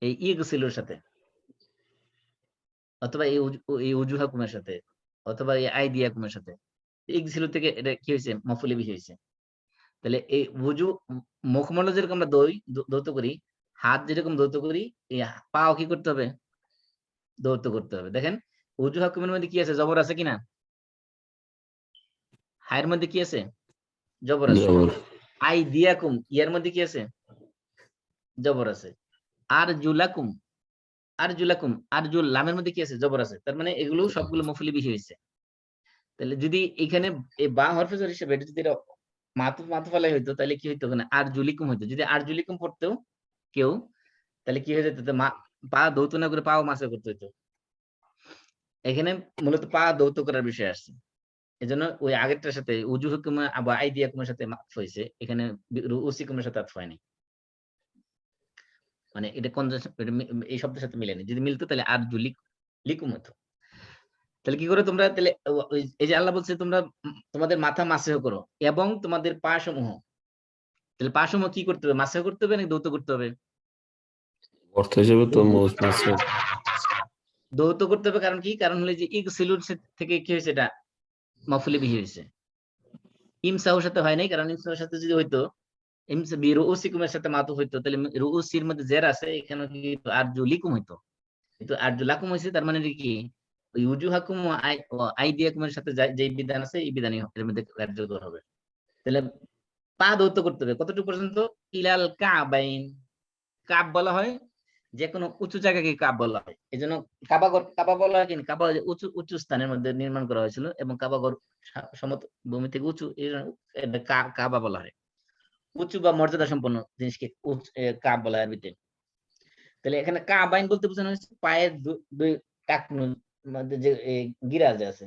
এই ইগসিলুর সাথে, অথবা এই উজুহাকুমের সাথে, অথবা এই আইদিয়াকুমের সাথে। ইগসিলু থেকে এটা কি হয়েছে? মফউলে বিহি হয়েছে। তাহলে এই উজু মুখমণ্ডল যেরকম আমরা ধৌত করি, হাত যেরকম ধৌত করি, এই পাও কি করতে হবে? ধৌত করতে হবে। দেখেন উজুহাকুমের মধ্যে কি আছে? জবর আছে কিনা? হায়ের মধ্যে কি আছে? জবর আছে। আই দিয়াকুম ইয়ার মধ্যে কি আছে? জবর আছে। আর জুলাকুম, আর জুলাকুম, আর জুল লামের মধ্যে কি আছে? জবর আছে। তার মানে এগুলো সবগুলো মফউলি বিহি হয়েছে। তাহলে যদি এখানে এই বা হরফে jar হিসেবে এটা যদি মাতুফ আলাইহি হইতো তাহলে কি হইতো? ওখানে আর জুলিকুম হইতো। যদি আর জুলিকুম পড়তো কেউ তাহলে কি হয়ে যেত? পা ধৌত না করে পাও মাসহ করতে হইতো। এখানে মূলত পা ধৌত করার বিষয় আসছে, এজন্য ওই আগেরটার সাথে উজু হুকুম বা আইদিয়াকুমের সাথে মাতফ হয়েছে, এখানে রুউসিকুমের সাথে আতফ হয়নি। মানে এটা এই শব্দের সাথে মিলেনি। যদি মিলতো তাহলে আর লিকুম হতো। তাহলে কি করে তোমরা তাহলে এই যে আল্লাহ বলছে তোমরা তোমাদের মাথা মাসহ করো এবং তোমাদের পা সমূহ, তাহলে পা সমূহ কি করতে হবে? মাসহ করতে হবে নাকি ধৌত করতে হবে? অর্থ হিসেবে তো ধৌত করতে হবে। কারণ কি? কারণ হলো যে ইগসিলুর থেকে কি হয়েছে? এটা মফউলি বিহি হয়েছে, ইমসাহুর সাথে হয় নাই। কারণ ইমসাহুর সাথে যদি হইতো রুউসিকুমের সাথে মাতুফ হইতো তাহলে রুউসির মধ্যে জের আছে, এখানে কি আরজুলিকুম হইতো, কিন্তু আরজুলাকুম হইছে। তার মানে কি ওই উজুহাকুম ও আইদিয়াকুমের সাথে যে বিধান আছে এই বিধানই এর মধ্যে কার্যকর হবে। তাহলে পা ধৌত করতে হবে কতটুকু পর্যন্ত? ইলাল কাবাইন। কাব বলা হয় যে কোনো উঁচু জায়গাকে কাব বলা হয়। এই জন্য কাবা বলা হয়, কিন্তু কাবা উঁচু উঁচু স্থানের মধ্যে নির্মাণ করা হয়েছিল এবং কাবাগর সমতল ভূমি থেকে উঁচু, এটা কাবা বলা হয়। উঁচু বা মর্যাদা সম্পন্ন জিনিসকে কাব বলা হয় আরবিতে। তাহলে এখানে কাবাইন বলতে বোঝানো হয়েছে পায়ের দুই টাকনুর মধ্যে যে গিরাজ আছে,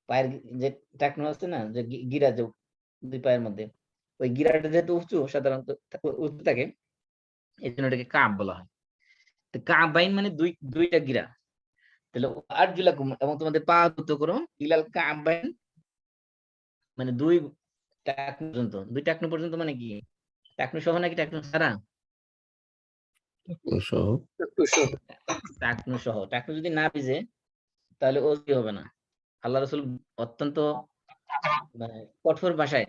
পায়ের যে টাকনু আছে না, যে গিরা, যে দুই পায়ের মধ্যে, ওই গিরাটা যেহেতু উঁচু, সাধারণত উঁচু থাকে, এই জন্য এটাকে কাব বলা হয়। তো কাবাইন মানে দুইটা গিরা। তাহলে আরজুলাকুম, এবং তোমাদের পা দ্রুত করো, ইলাল কাবাইন মানে দুই টাকনু পর্যন্ত। দুই টাকনু পর্যন্ত মানে কি? টাকনু সহ নাকি টাকনু ছাড়া? সহ টাকনু সহ। টাকনু যদি না ভিজে তাহলে ওযু হবে না। আল্লাহ রাসূল অত্যন্ত মানে কঠোর ভাষায়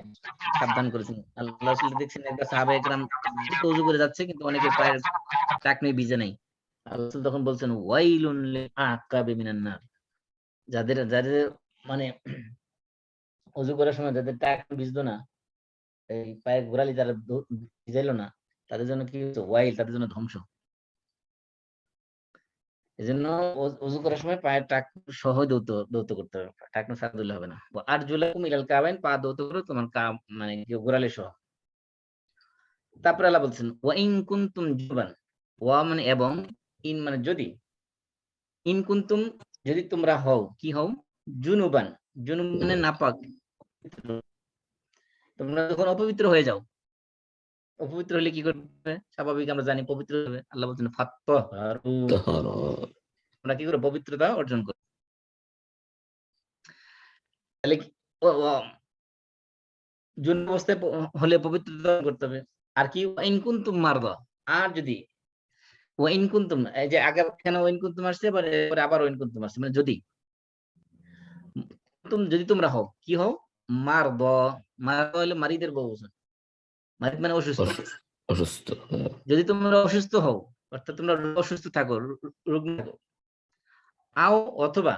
সাবধান করেছেন। আল্লাহ রাসূল দেখছেন একবার সাহাবায়ে কেরাম ওযু করে যাচ্ছে, কিন্তু অনেকের পায়ের টাকনুই ভিজে নাই। আল্লাহ রাসূল তখন বলছেন, ওয়াইলুন লিল আকাবি মিনান নার। যাদের যাদের মানে ওযু করার সময় যাদের টাকনু ভিজলো না, এই পায়ের গোড়ালি যারা ভিজাইলো না, তাদের জন্য কি হচ্ছে? ওয়াইল, তাদের জন্য ধ্বংস। এজন্য ওযু করার সময় পায়ের টাকনু সহ ধৌত করতে হবে, টাকনু ছাড়া ধুলে হবে না। আর জুলাকুম ইলাল কাবাইন, পা ধৌত করো তোমার মানে গোড়ালি সহ। তারপরে আল্লাহ বলছেন, ওয়া ইন কুনতুম জুনুবান, ওয়া মানে এবং, ইন মানে যদি, ইন কুনতুম যদি তোমরা হও, কি হও? জুনুবান, জুনুব মানে নাপাক। তোমরা যখন অপবিত্র হয়ে যাও, অপবিত্র হলে কি করবে? স্বাভাবিক আমরা জানি পবিত্র হবে। আল্লাহ বলছেন ফাত্তাহারু, তাহারা তোমরা কি করো? পবিত্রতা অর্জন করো। তাহলে জুনুব অবস্থায় হলে পবিত্রতা অর্জন করতে হবে। আর কি? ওয়া ইন কুনতুম মারদা, আর যদি, ওয়া ইন কুনতুম, এই যে আগে কেন ওয়া ইন কুনতুম আসছে, পরে আবার ওয়া ইন কুনতুম আসছে, মানে যদি যদি তোমরা হও, কি হও? মারদা, মারদা হলো মারিদের বহুবচন। মারিদ মানে অসুস্থ। অসুস্থ। যদি তোমরা অসুস্থ হও, অর্থাৎ তোমরা অসুস্থ থাকো, রোগী থাকো, আও অথবা,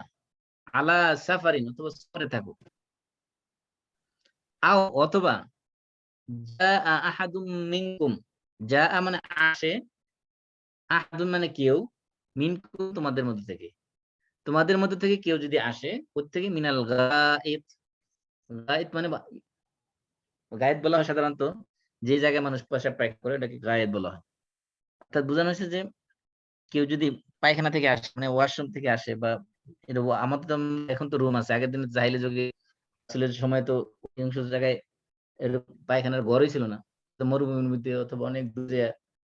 আলা সাফারিন, অথবা সফরে থাকো, আও অথবা, জাআ আহাদুম মিনকুম, জাআ মানে আসে, আহাদুন মানে কেউ, মিনকুম তোমাদের মধ্যে থেকে, তোমাদের মধ্যে থেকে কেউ যদি আসে, প্রত্যেকে মিনাল গায়েত, গায়েত মানে গায়েত বলা হয় সাধারণত যে জায়গায় মানুষ পেশাব পায়খানা করে, এটাকে গায়েত বলা হয়। অর্থাৎ বোঝানো হয়েছে যে কেউ যদি পায়খানা থেকে আসে, মানে ওয়াশরুম থেকে আসে, বা এটা আমাদের তো এখন তো রুম আছে, আগের দিনে জাহিলি যুগে ছিল সময় তো অধিকাংশ জায়গায় এরকম পায়খানার ঘরই ছিল না। তো মরুভূমির মধ্যে অথবা অনেক দূরে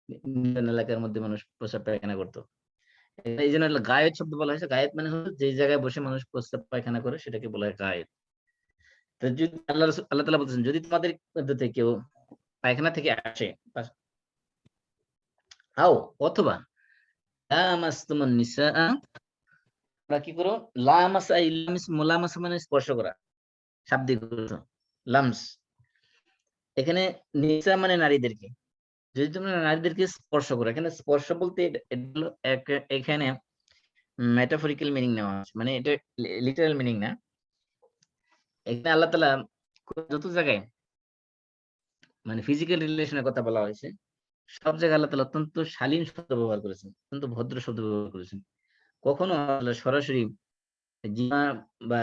নির্জন এলাকার মধ্যে মানুষ প্রস্রাব পায়খানা করতো। এই জন্য গায়েত শব্দ বলা হয়েছে। গায়েত মানে হলো যে জায়গায় বসে মানুষ প্রস্রাব পায়খানা করে, সেটাকে বলা হয় গায়েত। তো যদি আল্লাহ তাআলা বলতেছেন, যদি তোমাদের মধ্যে থেকে কেউ পায়খানা থেকে আসে, আও অথবা, লামাসতুমুন নিসা, তোমরা কি করো? লামাসা, মুলামাসা মানে স্পর্শ করা, শাব্দিক অর্থ লামস। এখানে নিসা মানে নারীদেরকে, যদি তোমরা নারীদেরকে স্পর্শ করো, এখানে স্পর্শ বলতে এখানে মেটাফরিক্যাল মিনিং নেওয়া আছে, মানে এটা লিটারাল মিনিং না। এখানে আল্লাহ তাআলা যত জায়গায় মানে ফিজিক্যাল রিলেশনের কথা বলা হয়েছে, সব জায়গায় আল্লাহ তাআলা অত্যন্ত শালীন শব্দ ব্যবহার করেছেন, অত্যন্ত ভদ্র শব্দ ব্যবহার করেছেন। কখনো আল্লাহ সরাসরি জিমা বা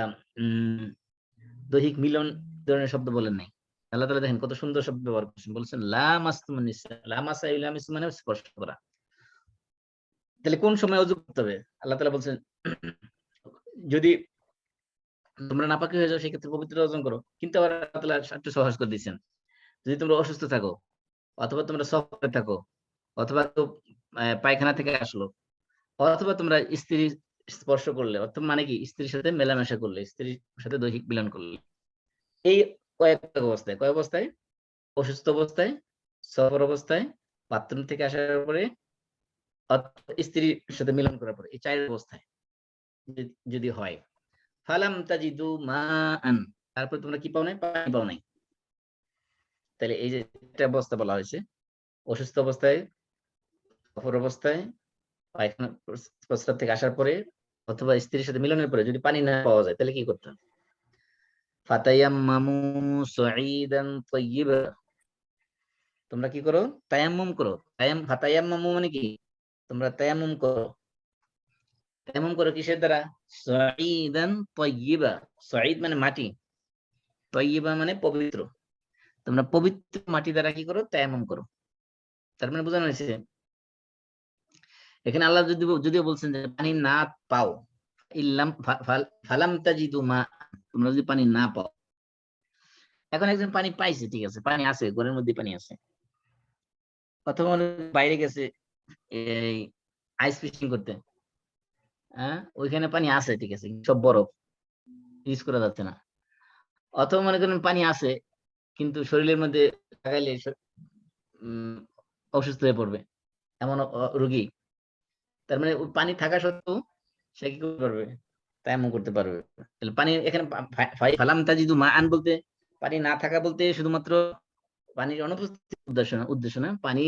দৈহিক মিলন ধরনের শব্দ বলেন নাই। আল্লাহ তাআলা দেখেন কত সুন্দর শব্দ ব্যবহার করেছেন, বলেছেন লামাসতুমুন নিসা, লামাসা ইলামিস মানে স্পর্শ করা। তাহলে কোন সময় ওযু করতে হবে? আল্লাহ তাআলা বলছেন, যদি তোমরা নাপাকি হয়ে যাও, সেক্ষেত্রে পবিত্রতা অর্জন করো। কিন্তু আবার আল্লাহ তাআলা একটু সহজ করে দিয়েছেন, যদি তোমরা অসুস্থ থাকো, অথবা তোমরা সফরে থাকো, অথবা তো পায়খানা থেকে আসলো, অথবা তোমরা স্ত্রী স্পর্শ করলে, অথবা মানে কি স্ত্রীর সাথে মেলামেশা করলে, স্ত্রীর সাথে দৈহিক মিলন করলে, এই কয়েকটা অবস্থায়, কয় অবস্থায়? অসুস্থ অবস্থায়, সফর অবস্থায়, বাথরুম থেকে আসার পরে, অথবা স্ত্রীর সাথে মিলন করার পরে, এই ৪ অবস্থায় যদি হয়, ফালাম তাজিদু মাআন, তারপর তোমরা কি পাও নাই? পানি পাও নাই। তাহলে এই যে একটা অবস্থা বলা হয়েছে, অসুস্থ অবস্থায়, সফর অবস্থায়, পায়খানা প্রস্রাব থেকে আসার পরে, অথবা স্ত্রীর সাথে মিলনের পরে যদি পানি না পাওয়া যায়, তাহলে কি করতে হবে? ফাতায়াম্মামু সাঈদান তাইয়্যিবা, তোমরা কি করো? তায়াম্মুম করো। ফাতায়াম্মামু মানে কি? তোমরা তায়াম্মুম করো। তায়াম্মুম করো কিসের দ্বারা? সাঈদান তাইয়্যিবা, সাঈদ মানে মাটি, তাইয়্যিবা মানে পবিত্র। তোমরা পবিত্র মাটি দ্বারা কি করো? তায়াম্মুম করো। তার মানে বোঝানো হয়েছে, এখানে আল্লাহ যদিও বলছেন যে পানি না পাও, ইল্লাম ফালাম তাজিদু মা, তোমরা যদি পানি না পাও, এখন একজন পানি পাইছে, ঠিক আছে, পানি আছে, ঘরের মধ্যে পানি আছে, অথবা বাইরে গেছে এই আইস ফিশিং করতে, হ্যাঁ, ওইখানে পানি আছে, ঠিক আছে, সব বরফ, ইউজ করা যাচ্ছে না। অথবা মনে করেন পানি আছে কিন্তু শরীরের মধ্যে লাগাইলে অসুস্থ হয়ে পড়বে, এমন রোগী, তার মানে পানি থাকা সত্ত্বেও সে কি করতে পারবে, তায়াম্মুম করতে পারবে। তাহলে পানি এখানে ফালাম তাজিদু মা আন বলতে পানি না থাকা বলতে শুধুমাত্র পানির অনুপস্থিতির উদ্দেশ্য না, পানি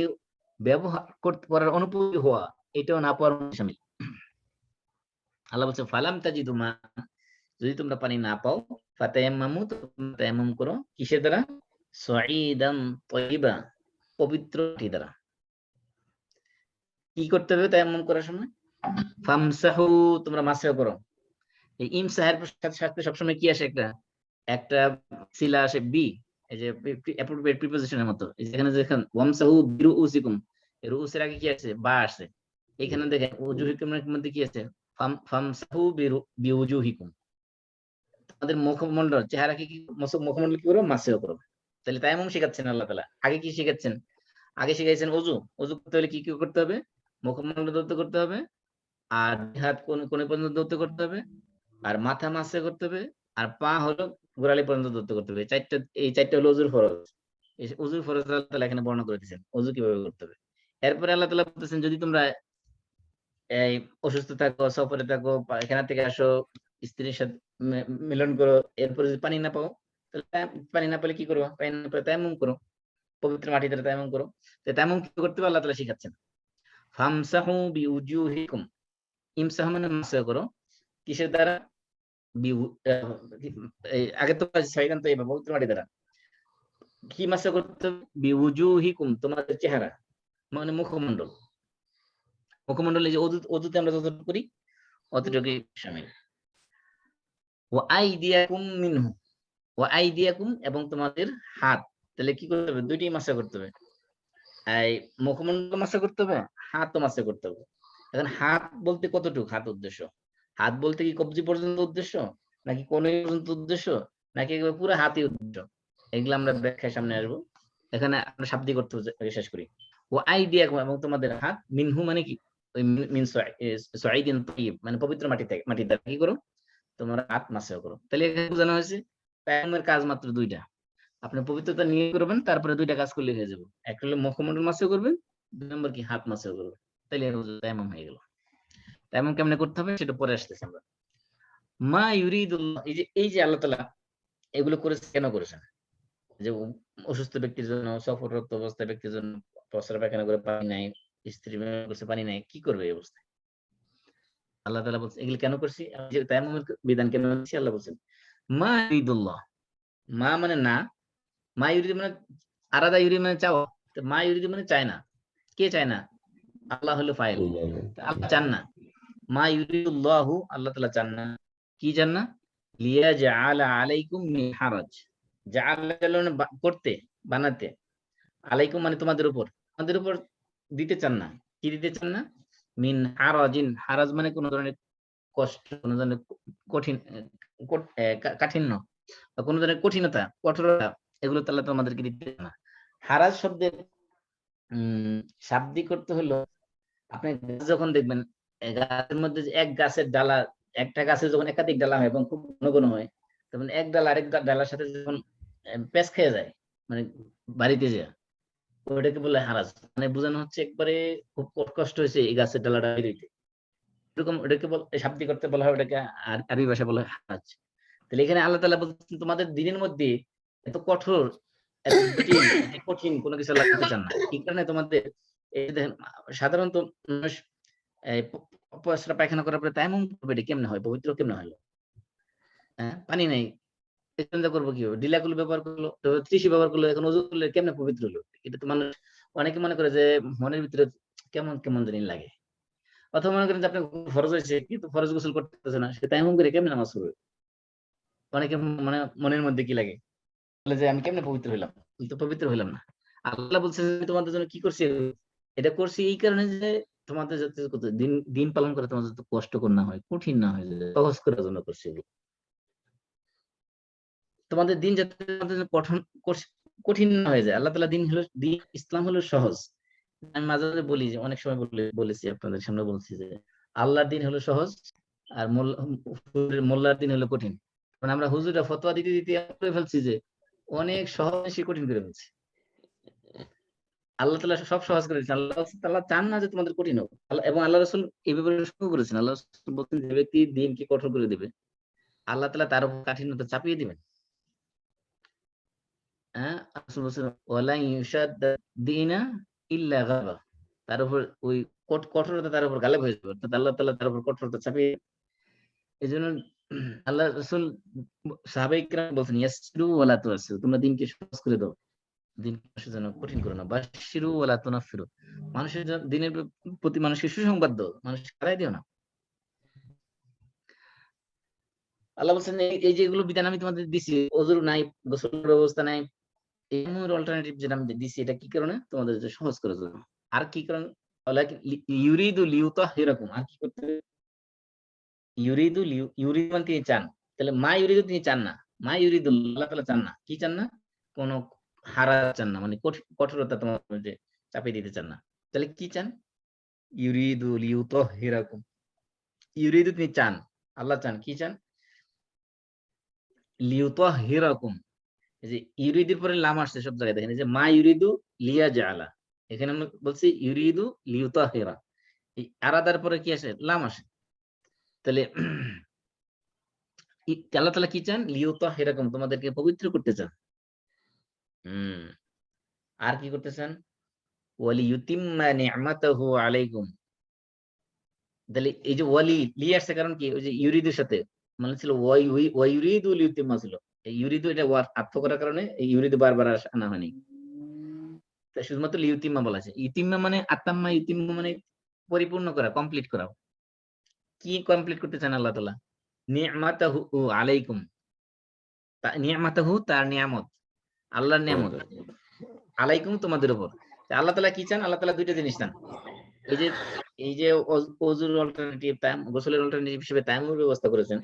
ব্যবহার করতে করার অনুপযোগী হওয়া, এটাও না পাওয়ার শামিল। আল্লাহ বলছে ফালাম তাজিদু মা, যদি তোমরা পানি না পাও ফাতায়াম্মামু, তোমরা তায়াম্মুম করো কিসের দ্বারা, সাঈদান তাইয়্যিবা, পবিত্র মাটি দ্বারা। কি করতে হবে তায়াম্মুম করার সময়, ফামসাহু, তোমরা মাসহ করো। এই ইমসাহের সাথে সবসময় কি আসে, একটা সিলা আসে বি, এই যে অ্যাপ্রোপ্রিয়েট প্রিপোজিশনের মতো, যেখানে ওয়ামসাহু বিরুউসিকুম, রুউসের আগে কি আছে, বা আছে। এখানে দেখেন উজুহিকুমের মধ্যে কি আছে, ফামসাহু বিউজুহিকুম, তোমাদের মুখমণ্ডল, চেহারা কি মুখমণ্ডল কি করো, মাসহ করো। তাহলে তায়াম্মুম শেখাচ্ছেন আল্লাহ তাআলা। আগে কি শিখাচ্ছেন, আগে শিখাইছেন অজু করতে হলে কি কি করতে হবে, মুখমণ্ডল ধৌত করতে হবে, আর হাত কোন পর্যন্ত ধৌত করতে হবে, আর মাথা মাসে করতে হবে, আর পা হলো গোড়ালি পর্যন্ত ধৌত করতে হবে। এই চারটা হলো ওযুর ফরজ। এই ওযুর ফরজ আল্লাহ তাআলা এখানে বর্ণনা করে দিয়েছেন, ওযু কিভাবে করতে হবে। এরপরে আল্লাহ তাআলা বলতেছেন, যদি তোমরা এই অসুস্থ থাকো, সফরে থাকো, এখান থেকে আসো, স্ত্রীর সাথে মিলন করো, এরপরে যদি পানি না পাও, তাহলে পানি না পেলে কি করবো, পানি না পেলে তায়াম্মুম করো, পবিত্র মাটি দ্বারা তায়াম্মুম করো। তো তায়াম্মুম কি করতে হবে আল্লাহ তাআলা শিখাচ্ছেন। ফামসাহু বিউজুহিকুম, ইমসাহ মানে মাসহ করো, কিসের দ্বারা, আগে তো সাইদান তো এইভাবে পবিত্র মাটি দ্বারা, কি মাসহ করতে হবে, বিউজুহিকুম, তোমাদের চেহারা, মানে মুখমণ্ডল। মুখমণ্ডলে যে অজুতে আমরা যতটুকু করি অতটুকুই শামিল। ওয়া আইদিয়াকুম মিনহু, ওয়া আইদিয়াকুম, এবং তোমাদের হাত। তাহলে কি করতে হবে, দুইটাই মাসহ করতে হবে, এই মুখমণ্ডল মাসহ করতে হবে, হাতও মাসহ করতে হবে। এখন হাত বলতে কতটুকু হাত উদ্দেশ্য, হাত বলতে কি কবজি পর্যন্ত উদ্দেশ্য, নাকি কোণে পর্যন্ত উদ্দেশ্য, নাকি পুরো হাতই উদ্দেশ্য, এগুলো আমরা ব্যাখ্যার সামনে আসবো। এখানে আমরা শাব্দিক অর্থ শেষ করি। ও আইদিয়াকুম, এবং তোমাদের হাত, মিনহু মানে কি, ওই মিন সাঈদিন তাইয়্যিব, মানে পবিত্র মাটি দ্বারা কি করো, তোমরা হাত মাসহ করো। তাহলে এখানে বোঝানো হয়েছে তায়াম্মুমের কাজ মাত্র দুইটা, আপনি পবিত্রতা নিয়ে করবেন, তারপরে দুইটা কাজ করলে হয়ে যাবে। একটা হলো মুখমণ্ডল মাসহ করবেন, দুই নম্বর কি হাত মাসহ করবেন, তাহলে তায়াম্মুম হয়ে গেল। তায়াম্মুম কেমনে করতে হবে সেটা পরে আসতেছে আমরা। মা ইউরিদুল্লাহ, এই যে আল্লাহ তাআলা এগুলো করেছে, কেন করেছেন, যে অসুস্থ ব্যক্তির জন্য, সফররত অবস্থায় ব্যক্তির জন্য, প্রস্রাব পায়খানা করে পানি নাই, স্ত্রী করছে পানি নাই, কি করবে এই অবস্থায়, আল্লাহ তাআলা বলছেন এগুলো কেন করছি, তায়াম্মুমের বিধান কেন দিয়েছি, আল্লাহ বলছেন মা ইউরিদুল্লাহ, মা মানে না, মা ইউরিদ মানে আরাদা, ইউরিদ মানে চাও, তো মা ইউরিদ মানে চায় না, কে চায় না, আল্লাহ হলো ফাইল, আল্লাহ চান না। মা ইউরিদুল্লাহু, আল্লাহ তাআলা চান না, কি চান না, লিয়াজআলা আলাইকুম মিন হারাজ, জাআলা করতে, বানাতে, আলাইকুম মানে তোমাদের উপর দিতে চান না, কি দিতে চান না, মিন হারাজিন, হারাজ মানে কোন ধরনের কষ্ট, কোন ধরনের কঠিন কাঠিন্য, বা কোন ধরনের কঠিনতা, কঠোরতা, এগুলো তো আল্লাহ তোমাদেরকে দিতে চান না। হারাজ শব্দের শাব্দিক করতে হলো, আপনি যখন দেখবেন গাছের মধ্যে এক গাছের ডালা, একটা গাছে যখন একাধিক ডালা হয় এবং খুব ঘন ঘন হয়, তখন এক ডালা আরেক ডালার সাথে যখন পেঁচ খেয়ে যায়, মানে বাড়িতে যায়, ওটাকে বলে হারাজ, মানে বোঝানো হচ্ছে একবারে খুব কষ্ট হয়েছে এই গাছের ডালাটা বেরোইতে, এরকম ওটাকে শাব্দিক করতে বলা হয়, ওটাকে আরবি ভাষা বলা হয় হারাজ। তাহলে এখানে আল্লাহ তাআলা বলছেন তোমাদের দিনের মধ্যে এত কঠোর, এত জটিল, এত কঠিন কোনো কিছু আল্লাহ করতে চান না। এই কারণে তোমাদের এই দেখেন, সাধারণত মানুষ প্রস্রাব পায়খানা করার পরে তায়াম্মুম করবে, এটা কেমনে হয়, পবিত্র কেমনে হলো, হ্যাঁ, পানি নাই, চিন্তা করবো কি হবে, ডিলাগুলো ব্যবহার করলো, ত্রিশি ব্যবহার করলো, এখন ওযু করলে কেমনে পবিত্র হলো। এটা তো মানুষ অনেকে মনে করে যে মনের ভিতরে কেমন কেমন জানি লাগে, অথবা মনে করেন যে আপনার ফরজ হয়েছে কিন্তু ফরজ গোসল করতেছে না, সে তায়াম্মুম করে কেমনে নামাজ পড়বে। অনেকে মানে মনের মধ্যে কি লাগে, বলে যে আমি কেমনে পবিত্র হইলাম, আমি তো পবিত্র হইলাম না। আল্লাহ বলছে তোমাদের জন্য কি করছি, এটা করছি এই কারণে যে তোমাদের যাতে দিন পালন করে তোমাদের যাতে কষ্টকর না হয়, কঠিন না হয়, সহজ করার জন্য করছি। তোমাদের দিন যাতে তোমাদের জন্য কঠিন না হয়ে যায়। আল্লাহ তাআলা দিন ইসলাম হলো সহজ। আমি মাঝে মাঝে বলি যে অনেক সময় বলেছি আপনাদের সামনে বলছি যে আল্লাহর দিন হলো সহজ আর মোল্লার দিন হলো কঠিন। মানে আমরা হুজুরা ফতোয়া দিতে দিতে করে ফেলছি যে অনেক সহজ সে কঠিন করে ফেলছি। আল্লাহ তাআলা সব সহজ করে দিয়েছেন। আল্লাহ তাআলা চান না যে তোমাদের কঠিন হোক। এবং আল্লাহ রাসূল এই ব্যাপারে সতর্ক করেছেন। আল্লাহ রাসূল বলছেন যে ব্যক্তি দিনকে কঠোর করে দিবে আল্লাহ তাআলা তার উপর কাঠিন্যতা চাপিয়ে দিবেন। হ্যাঁ, রাসূল বলছেন ওয়ালা ইউশাদ্দা দীনা ইল্লা গালাবা। তার উপর ওই কঠোরতা তার উপর গালেব হয়ে যাবে। অর্থাৎ আল্লাহ তাআলা তার উপর কঠোরতা চাপিয়ে। এজন্য আল্লাহ রাসূল সাহাবায়ে কিরাম বলছেন ইয়াসসিরু ওয়ালা তুয়াসসিরু, তোমরা দিনকে সহজ করে দাও, দিনকে যেন কঠিন করো না। বাশশিরু ওয়ালা তুনাফফিরু, মানুষের দিনের প্রতি মানুষকে সুসংবাদ দাও, মানুষকে হারাই দিও না। আল্লাহ বলছেন এই যেগুলো বিধান আমি তোমাদের দিছি, ওযুর নাই, গোসলের ব্যবস্থা নাই, এমন অল্টারনেটিভ যেটা আমি দিছি, এটা কি কারণে? তোমাদের সহজ করার জন্য। আর কি কারণ? ইউরিদু লিইউতাহিরাকুম, আর কি করতে? ইউরিদু ইউরিদু মানে তিনি চান। তাহলে মা ইউরিদু তিনি চান না, মা ইউরিদু আল্লাহ তাআলা চান না। কি চান না? কোন হারা চান না, মানে কঠোরতা তোমার মধ্যে চাপিয়ে দিতে চান না। তাহলে কি চান? ইউরিদু লিইউতাহিরাকুম, ইউরিদু তিনি চান, আল্লাহ চান। কি চান? লিইউতাহিরাকুম। এই যে ইউরিদুর পরে লাম আসছে সব জায়গায়, দেখেন এই যে মা ইউরিদু লিয়াজআলা, এখানে আমরা বলছি ইউরিদু লিইউতাহিরা, এই আরাদার পরে কি আসে? লাম আসে। তাহলে আল্লাহ তাআলা কি চান? লিইউতাহিরাকুম, তোমাদেরকে পবিত্র করতে চান। আর কি করতে চান? ওয়ালিইউতিম্মা নি'মাতাহু আলাইকুম। তাহলে এই যে ওয়ালি লি আসছে কারণ কি? ওই যে ইউরিদুর সাথে মানে ছিল ওয়া ইউরিদু লিইউতিম্মা ছিল। এই ইউরিদু এটা আত্ম করার কারণে এই ইউরিদু বারবার আনা হয়নি। তাই শুধুমাত্র লিইউতিম্মা বলা আছে। ইউতিম্মা মানে আতাম্মা, ইউতিম্মা মানে পরিপূর্ণ করা, কমপ্লিট করা। কি কমপ্লিট করতে চান আল্লাহ তাআলা? নি'মাতাহু আলাইকুম, নি'মাতাহু তার নিয়ামত, আল্লাহর নিয়ামত আলাইকুম তোমাদের উপর। আল্লাহ তাআলা কি চান? আল্লাহ তাআলা দুইটা জিনিস চান। এই যে ওযুর অল্টারনেটিভ, গোসলের অল্টারনেটিভ হিসেবে তায়াম্মুমের ব্যবস্থা করেছেন।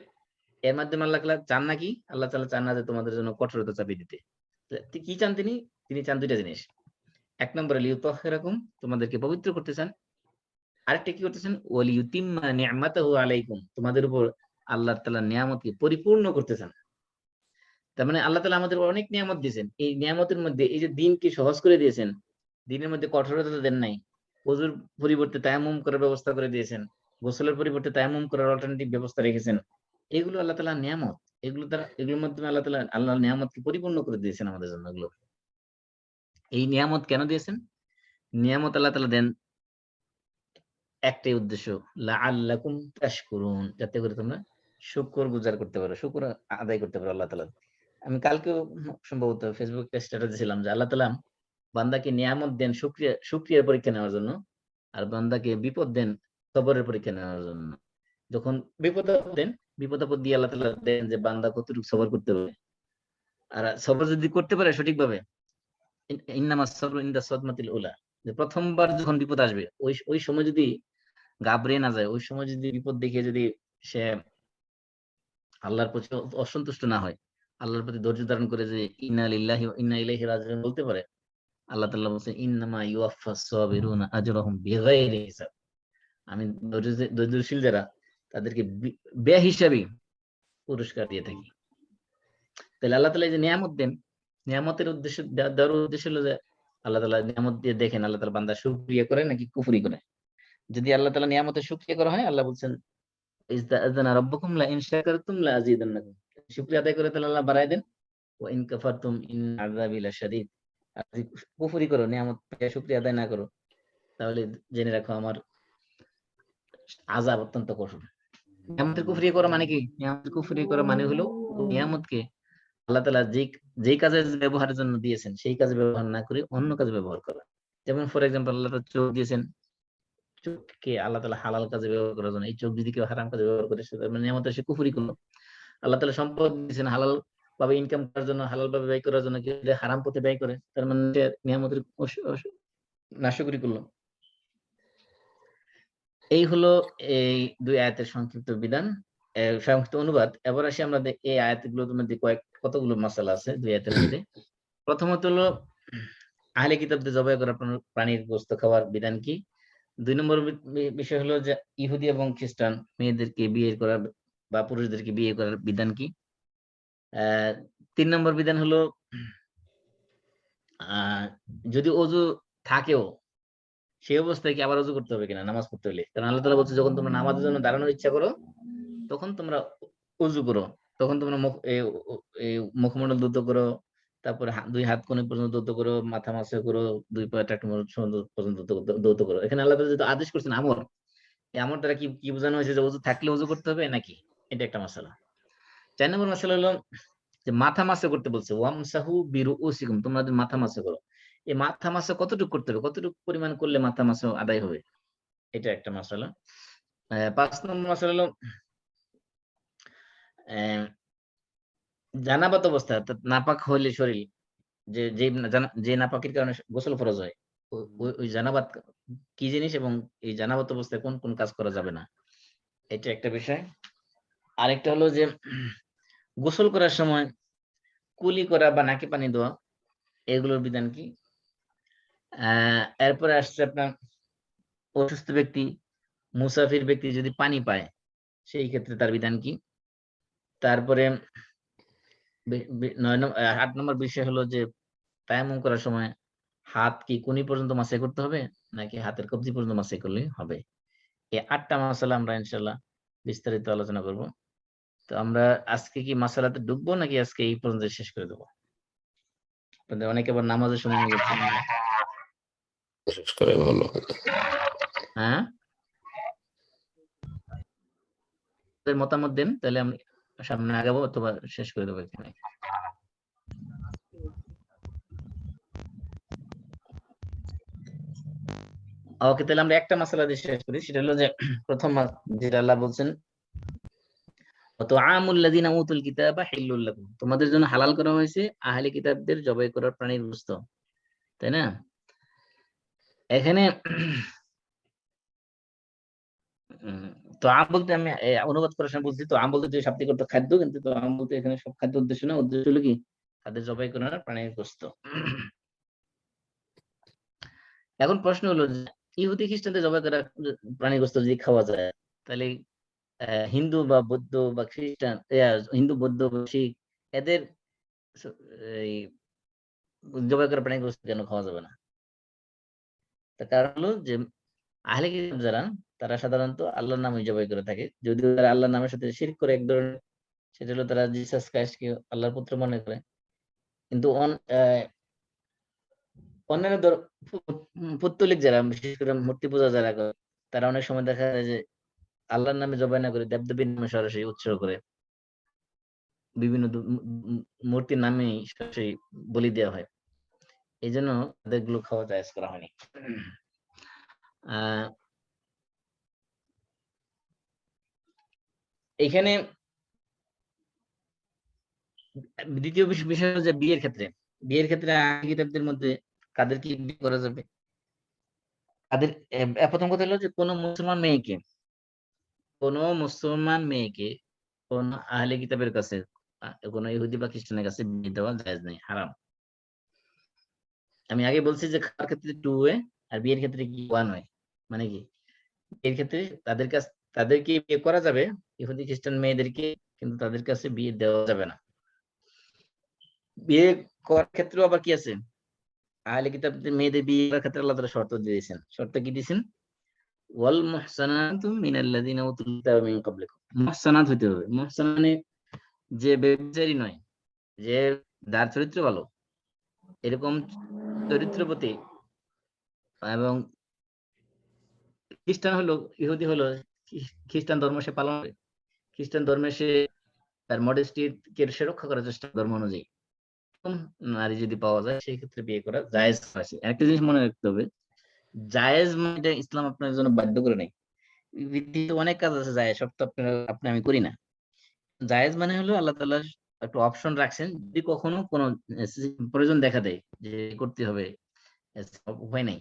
এর মাধ্যমে আল্লাহ তাআলা চান নাকি? আল্লাহ তাআলা চান না যে তোমাদের জন্য কঠোরতা চাপিয়ে দিতে। কি চান তিনি? তিনি চান দুইটা জিনিস। এক নম্বরে লিইউতাহিরাকুম, তোমাদেরকে পবিত্র করতে চান। আরেকটা কি করতেছেন? ওয়ালিইউতিম্মা নি'মাতাহু আলাইকুম, তোমাদের উপর আল্লাহ তাআলার নিয়ামতকে পরিপূর্ণ করতে চান। তার মানে আল্লাহ তাআলা আমাদের অনেক নিয়ামত দিয়েছেন। এই নিয়ামতের মধ্যে এই যে দিনকে সহজ করে দিয়েছেন, দিনের মধ্যে কঠোরতা দেন নাই, ওযুর পরিবর্তে তায়াম্মুম করার ব্যবস্থা করে দিয়েছেন, গোসলের পরিবর্তে তায়াম্মুম করার অল্টারনেটিভ ব্যবস্থা রেখেছেন। এগুলো আল্লাহ তাআলার নিয়ামত। এগুলোর মাধ্যমে আল্লাহ তাআলা আল্লাহর নিয়ামতকে পরিপূর্ণ করে দিয়েছেন আমাদের জন্য। এগুলো এই নিয়ামত কেন দিয়েছেন? নিয়ামত আল্লাহ তাআলা দেন একটাই উদ্দেশ্য, লাআল্লাকুম তাশকুরুন, যাতে করে তোমরা শুকর গুজার করতে পারো, শুকর আদায় করতে পারো আল্লাহ তাআলা। আমি কালকেও সম্ভবত ফেসবুকে স্ট্যাটাস দিয়েছিলাম যে আল্লাহ তাআলা বান্দাকে নিয়ামত দেন শুকরিয়ার পরীক্ষা নেওয়ার জন্য, আর বান্দাকে বিপদ দেন সবরের পরীক্ষা নেওয়ার জন্য। যখন বিপদ দেন, বিপদ আপদ দিয়ে আল্লাহ তাআলা দেন যে বান্দা কতটুকু সবর করতে পারে। আর সবর যদি করতে পারে সঠিকভাবে, ইন্নামাস সাবরু ইনদা সাদমাতিল উলা, যে প্রথমবার যখন বিপদ আসবে ওই সময় যদি ঘাবড়ে না যায়, ওই সময় যদি বিপদ দেখে যদি সে আল্লাহর প্রতি অসন্তুষ্ট না হয়, আল্লাহর প্রতি ধৈর্য ধারণ করে যে ইন্না লিল্লাহি ওয়া ইন্না ইলাইহি রাজিউন বলতে পারে, আল্লাহ তাআলা বলেন ইন্নামা ইউওয়াফফাস সাবিরুনা আজরাহুম বিগাইরি হিসাব, আমি ধৈর্যশীল যারা তাদেরকে বেহিসাবি পুরস্কার দিয়ে থাকি। তাহলে আল্লাহ তাআলা এই যে নিয়ামত দেন, নিয়ামতের উদ্দেশ্য দেওয়ার উদ্দেশ্য হলো যে আল্লাহ তাআলা নিয়ামত দিয়ে দেখেন আল্লাহ তাআলা বান্দা শুকরিয়া করে নাকি কুফরি করে। যদি আল্লাহ তাআলা নিয়ামতের শুকরিয়া করা হয়, আল্লাহ বলছেন ইস্তাআযানা রাব্বুকুম লা ইন শাকারতুম লা আযীদান্নাকুম, শুকরিয়া আদায় করে তাহলে আল্লাহ বাড়ায় দেন। ওয়া ইন কাফারতুম ইন আযাবি লাশাদীদ, আর যদি কুফরি করো, নিয়ামত শুকরিয়া আদায় না করো, তাহলে জেনে রাখো আমার আযাব অত্যন্ত কঠোর। নিয়ামতের কুফরি করা মানে কি? নিয়ামতের কুফরি করা মানে হলো নিয়ামতকে আল্লাহ তাআলা যেই কাজে ব্যবহারের জন্য দিয়েছেন সেই কাজে ব্যবহার না করে অন্য কাজে ব্যবহার করা। যেমন ফর এক্সাম্পল আল্লাহ তাআলা চোখ দিয়েছেন, চোখকে আল্লাহ তাআলা হালাল কাজে ব্যবহার করার জন্য। এই চোখ যদি কেউ হারাম কাজে ব্যবহার করে, সেটা মানে নিয়ামতের সে কুফরি করলো। আল্লাহ তাআলা সম্পদ দিয়েছেন হালাল ভাবে ইনকাম করার জন্য, হালাল ভাবে ব্যয় করার জন্য, কেউ যদি হারাম পথে ব্যয় করে, তার মানে সে নিয়ামতের নাশকরি করলো। এই হলো এই দুই আয়াতের সংক্ষিপ্ত বিধান, সংক্ষিপ্ত অনুবাদ। এবার আসি আমরা এই আয়াতগুলোর মধ্যে কতগুলো মাসালা আছে দুই আয়াতের মধ্যে। প্রথমত হলো আহলে কিতাবদের জবাই করা প্রাণীর গোশত খাওয়ার বিধান কি। 2 নম্বর বিষয় হলো যে ইহুদি এবং খ্রিস্টান মেয়েদেরকে বিয়ে করা বা পুরুষদেরকে বিয়ে করার বিধান কি। 3 নম্বর বিধান হলো যদি অজু থাকেও সেই অবস্থায় কি আবার অজু করতে হবে কিনা নামাজ পড়তে হলে। কারণ আল্লাহ তাআলা বলছে যখন তোমরা নামাজের জন্য দাঁড়ানোর ইচ্ছা করো তখন তোমরা অজু করো, তখন তোমরা মুখমণ্ডল দ্রুত করো, তারপরে 2 হাত কোণে পর্যন্ত দ্রুত করো, মাথা মাসে করো, 2 পা টাকনু পর্যন্ত দ্রুত করো। এখানে আল্লাহ তাআলা যেহেতু আদেশ করছেন আমর, এই আমর দ্বারা কি কি বোঝানো হয়েছে যে অজু থাকলে অজু করতে হবে নাকি, এটা একটা মাসালা। 4 নম্বর মাসালা হলো যে মাথা মাসে করতে বলছে, ওয়ামসাহু বিরুউসিকুম, তোমরা মাথা মাসে করো। এই মাথা মাসে কতটুকু করতে হবে, কতটুকু পরিমাণ করলে মাথা মাসে আদায় হবে, এটা একটা মাসালা। 5 নম্বর মাসালা হলো জানাবাত অবস্থা, অর্থাৎ নাপাক হইলে শরীর, যে নাপাকের কারণে গোসল ফরজ হয়, ওই জানাবাত কি জিনিস এবং এই জানাবাত অবস্থায় কোন কোন কাজ করা যাবে না, এটা একটা বিষয়। আরেকটা হলো যে গোসল করার সময় কুলি করা বা নাকে পানি দেওয়া, এগুলোর বিধান কি। এরপরে আসছে আপনার অসুস্থ ব্যক্তি, মুসাফির ব্যক্তি যদি পানি পায় সেই ক্ষেত্রে তার বিধান কি। তারপরে 8 নম্বর বিষয় হলো যে তায়াম্মুম করার সময় হাত কি কুনি পর্যন্ত মাসাই করতে হবে নাকি হাতের কবজি পর্যন্ত মাসাই করলে হবে। এই 8টা মাসালা আমরা ইনশাআল্লাহ বিস্তারিত আলোচনা করব। তো আমরা আজকে কি মাসালাতে ঢুকবো নাকি আজকে এই পর্যন্ত শেষ করে দেবো। অনেকে আবার নামাজের সময় শেষ করে ভালো। হ্যাঁ, মতামত দেন, তাহলে আমি সামনে আগাবো অথবা শেষ করে দেবো এখানে। ওকে, তাহলে আমরা একটা মাসালা দিয়ে শেষ করি, সেটা হলো যে প্রথম যেটা আল্লাহ বলছেন তাআমুল্লাযিনা উতুল কিতাবা হিল্লুল লাকুম, তোমাদের জন্য হালাল করা হয়েছে আহলে কিতাবদের জবাই করার প্রাণীর গোশত, তাই না। এখানে তো আম বলতে আমি অনুবাদ করার সময় বলছি, তো আম বলতে যে শাব্দিক অর্থ খাদ্য, কিন্তু তো আম বলতে এখানে সব খাদ্য উদ্দেশ্য না, উদ্দেশ্য হলো কি তাদের জবাই করার প্রাণীর গোশত। এখন প্রশ্ন হলো যে ইহুদি খ্রিস্টানদের জবাই করা প্রাণীর গোশত যদি খাওয়া যায়, তাহলে হিন্দু বা বৌদ্ধ বা খ্রিস্টান, হিন্দু বৌদ্ধ বা শিখ, এদের এই জবাই করা প্রাণীর গোশত কেন খাওয়া যাবে না। তার কারণ হলো যে আহলে কিতাব যারা, তারা সাধারণত আল্লাহর নামে জবাই করে থাকে, যদিও তারা আল্লাহর নামের সাথে শিরক করে এক ধরনের, সেটা হলো তারা জিসাস ক্রাইস্টকে আল্লাহর পুত্র মনে করে। কিন্তু অন্যান্য পৌত্তলিক যারা, বিশেষ করে মূর্তি পূজা যারা করে, তারা অনেক সময় দেখা যায় যে আল্লাহর নামে জবাই না করে দেবদেবীর নামে সরাসরি উৎসর্গ করে, বিভিন্ন মূর্তির নামেই সরাসরি বলি দেওয়া হয়, এই জন্য তাদের গুলো খাওয়া জায়েজ করা হয়নি। এখানে দ্বিতীয় বিষয় হলো যে বিয়ের ক্ষেত্রে আহলে কিতাবদের মধ্যে কাদেরকে বিয়ে করা যাবে। প্রথম কথা হলো যে কোন মুসলমান মেয়েকে কোন আহলে কিতাবের কাছে, কোন ইহুদি বা খ্রিস্টানের কাছে বিয়ে দেওয়া জায়েজ নেই, হারাম। আমি আগে বলছি যে খাওয়ার ক্ষেত্রে 2 ওয়ে আর বিয়ের ক্ষেত্রে কি 1 ওয়ে। মানে কি, বিয়ের ক্ষেত্রে তাদেরকে বিয়ে করা যাবে, ইহুদি খ্রিস্টান মেয়েদেরকে, কিন্তু তাদের কাছে বিয়ে দেওয়া যাবে না। বিয়ে করার ক্ষেত্রেও আবার কি আছে, আহলে কিতাবদের মেয়েদের বিয়ে করার ক্ষেত্রে আল্লাহ তাআলা শর্ত দিয়েছেন। শর্ত কি দিয়েছেন, ওয়াল মুহসানাতু মিনাল্লাযিনা উতুল কিতাবা মিন ক্বাবলিকুম, মুহসানাত হতে হবে। মুহসানানে যে বেবিচারী নয়, যে যার চরিত্র ভালো, এরকম চরিত্রবতী, এবং খ্রিস্টান হলো, ইহুদি হলো, খ্রিস্টান ধর্ম সে পালন করে, খ্রিস্টান ধর্মে সে তার মডেস্টিকে সে রক্ষা করার চেষ্টা ধর্ম অনুযায়ী, নারী যদি পাওয়া যায় সেই ক্ষেত্রে বিয়ে করা জায়েজ আছে। একটা জিনিস মনে রাখতে হবে, জায়েজ মানে ইসলাম আপনার জন্য বাধ্য করে নাই। পৃথিবীতে অনেক কাজ আছে জায়েজ, সব তো আপনি আমি করি না। জায়েজ মানে হলো আল্লাহ তাআলা একটা অপশন রাখছেন, যদি কখনো কোনো প্রয়োজন দেখা দেয় যে করতে হবে, উপায় নাই,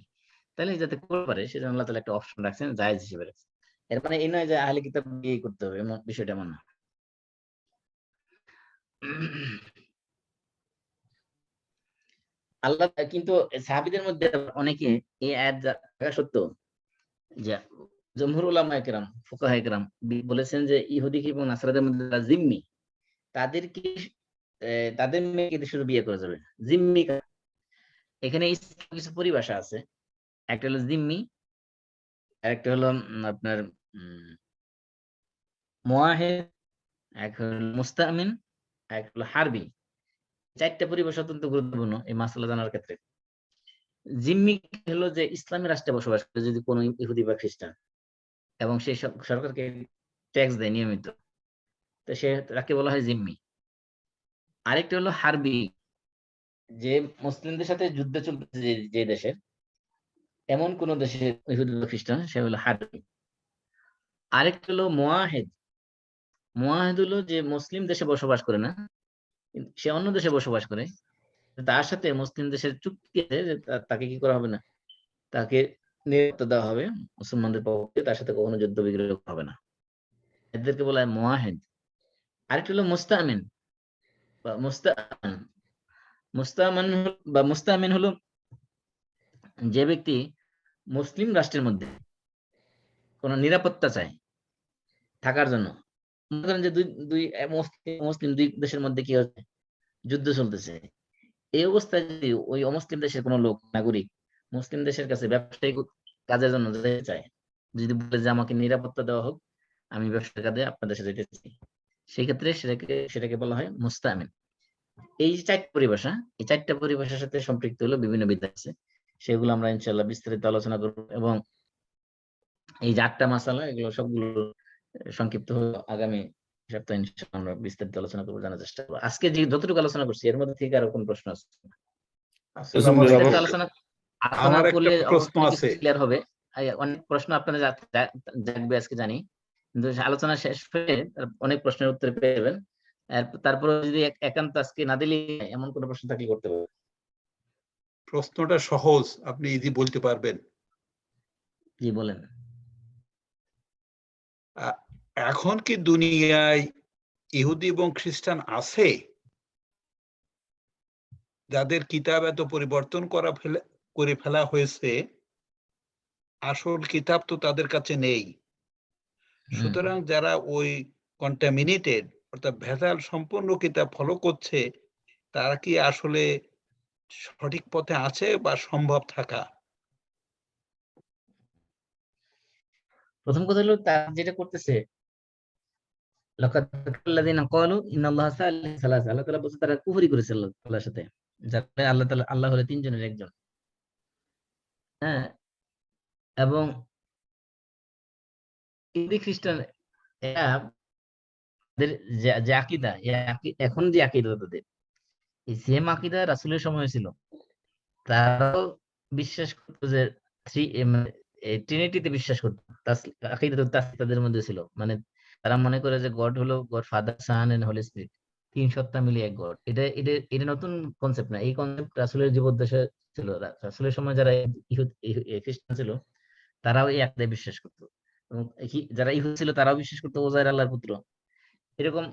তাহলে যাতে করতে পারে সেজন্য আল্লাহ তাআলা একটা অপশন রাখছেন, জায়েজ হিসেবে রাখছেন। এর মানে এই নয় যে আহলে কিতাব বিয়ে করতে হবে, এমন বিষয়টা এমন না। আল্লাহ কিন্তু সাহাবীদের মধ্যে অনেকে এই আয়াত থাকা সত্ত্বেও যে জমহুর উলামা একরাম ফুকাহা একরাম বলেছেন যে ইহুদি এবং নাসারাদের মধ্যে যারা জিম্মি তাদেরকে তাদের মেয়েকে শুধু বিয়ে করা যাবে। জিম্মি এখানে কিছু পরিভাষা আছে, একটা হলো জিম্মি, একটা হলো আপনার মুআহিদ, এক হলো মুস্তামিন, এক হলো হারবি। চারটা পরিভাষা অত্যন্ত গুরুত্বপূর্ণ এই মাসআলা জানার ক্ষেত্রে। জিম্মি হলো যে ইসলামী রাষ্ট্রে বসবাস করে যদি কোনো ইহুদি বা খ্রিস্টান এবং সেই সরকারকে ট্যাক্স দেয় নিয়মিত, তো সে তাকে বলা হয় জিম্মি। আরেকটা হলো হারবি, যে মুসলিমদের সাথে যুদ্ধ চলতেছে যে দেশের, এমন কোন দেশের ইহুদি বা খ্রিস্টান, সে হলো হারবি। আরেকটা হলো মুআহিদ। মুআহিদ হলো যে মুসলিম দেশে বসবাস করে না, সে অন্য দেশে বসবাস করে, তার সাথে মুসলিম দেশের চুক্তি আছে যে তাকে কি করা হবে না, তাকে নিরাপত্তা দেওয়া হবে মুসলমানদের পক্ষে, তার সাথে কখনো যুদ্ধ বিগ্রহ হবে না, এদেরকে বলা হয় মুআহিদ। আরেকটা হলো মুস্তামিন বা মুস্তাআমান। মুস্তামিন হলো যে ব্যক্তি মুসলিম রাষ্ট্রের মধ্যে কোন নিরাপত্তা চায় থাকার জন্য। মনে করেন যে দুই মুসলিম দুই দেশের মধ্যে কি হচ্ছে, যুদ্ধ চলতেছে, এই অবস্থায় যদি ওই অমুসলিম দেশের কোন লোক নাগরিক মুসলিম দেশের কাছে ব্যবসায়িক কাজের জন্য যেতে চায়, যদি বলে যে আমাকে নিরাপত্তা দেওয়া হোক, আমি ব্যবসার কাজে আপনার দেশে যেতে চাই, সেই ক্ষেত্রে সেটাকে বলা হয় মুস্তামিন। এই যে চারটা পরিভাষা, এই চারটা পরিভাষার সাথে সম্পৃক্ত হলো বিভিন্ন বিধান আছে, সেগুলো আমরা ইনশাআল্লাহ বিস্তারিত আলোচনা করব। এবং এই যে 8টা মাসালা, এগুলো সবগুলো সংক্ষিপ্ত হলো আগামী সপ্তাহে ইনশাআল্লাহ আমরা বিস্তারিত আলোচনা করবো, জানার চেষ্টা করবো। আজকে যে যতটুকু আলোচনা করছি এর মধ্যে থেকে আরো কোন প্রশ্ন আছে? আসসালামু বিস্তারিত আলাইকুম। আলোচনা আমার একটা করলে প্রশ্ন অনেক কিছু আছে। ক্লিয়ার হবে। অনেক প্রশ্ন আপনাদের জাগবে আজকে জানি, কিন্তু আলোচনা শেষ হয়ে অনেক প্রশ্নের উত্তর পেয়ে যাবেন। তারপরে যদি একান্ত আজকে না দিলে এমন কোনো প্রশ্ন থাকলে করতে পারবে। প্রশ্নটা সহজ, আপনি ইজি বলতে পারবেন। জি বলেন। এখন কি দুনিয়ায় ইহুদি এবং খ্রিস্টান আছে যাদের কিতাব এত পরিবর্তন করে ফেলা হয়েছে? আসল কিতাব তো তাদের কাছে নেই। সুতরাং যারা ওই কন্টামিনেটেড অর্থাৎ ভেজাল সম্পূর্ণ কিতাব ফলো করছে, তারা কি আসলে সঠিক পথে আছে বা সম্ভব থাকা? প্রথম কথা হলো তারা যেটা করতেছে, আল্লাহ তাআলা বলছে তারা কুফরি করেছে আল্লাহর সাথে, যারা আল্লাহ হলো তিনজনের একজন। হ্যাঁ, এবং ইহুদি খ্রিস্টান এরা যে আকীদা, এখন যে আকীদা তাদের, এই সেম আকীদা রাসূলের সময় ছিল। তারাও বিশ্বাস করতো যে ট্রিনিটিতে বিশ্বাস করতো। আকীদাতুত তাসলিস তাদের মধ্যে ছিল। মানে তারা মনে করে যে গড হলো God father, son and holy spirit, তিন সত্তা মিলিয়ে এক গড। এটা নতুন কনসেপ্ট না, এই কনসেপ্ট রাসূলের জীবদ্দশায় ছিল। রাসূলের সময় যারা খ্রিস্টান ছিল তারাও এই আকীদায় বিশ্বাস করতো। এবং যারা ইহুদি ছিল তারাও বিশ্বাস করতো উযাইর আল্লাহর পুত্র। এরকম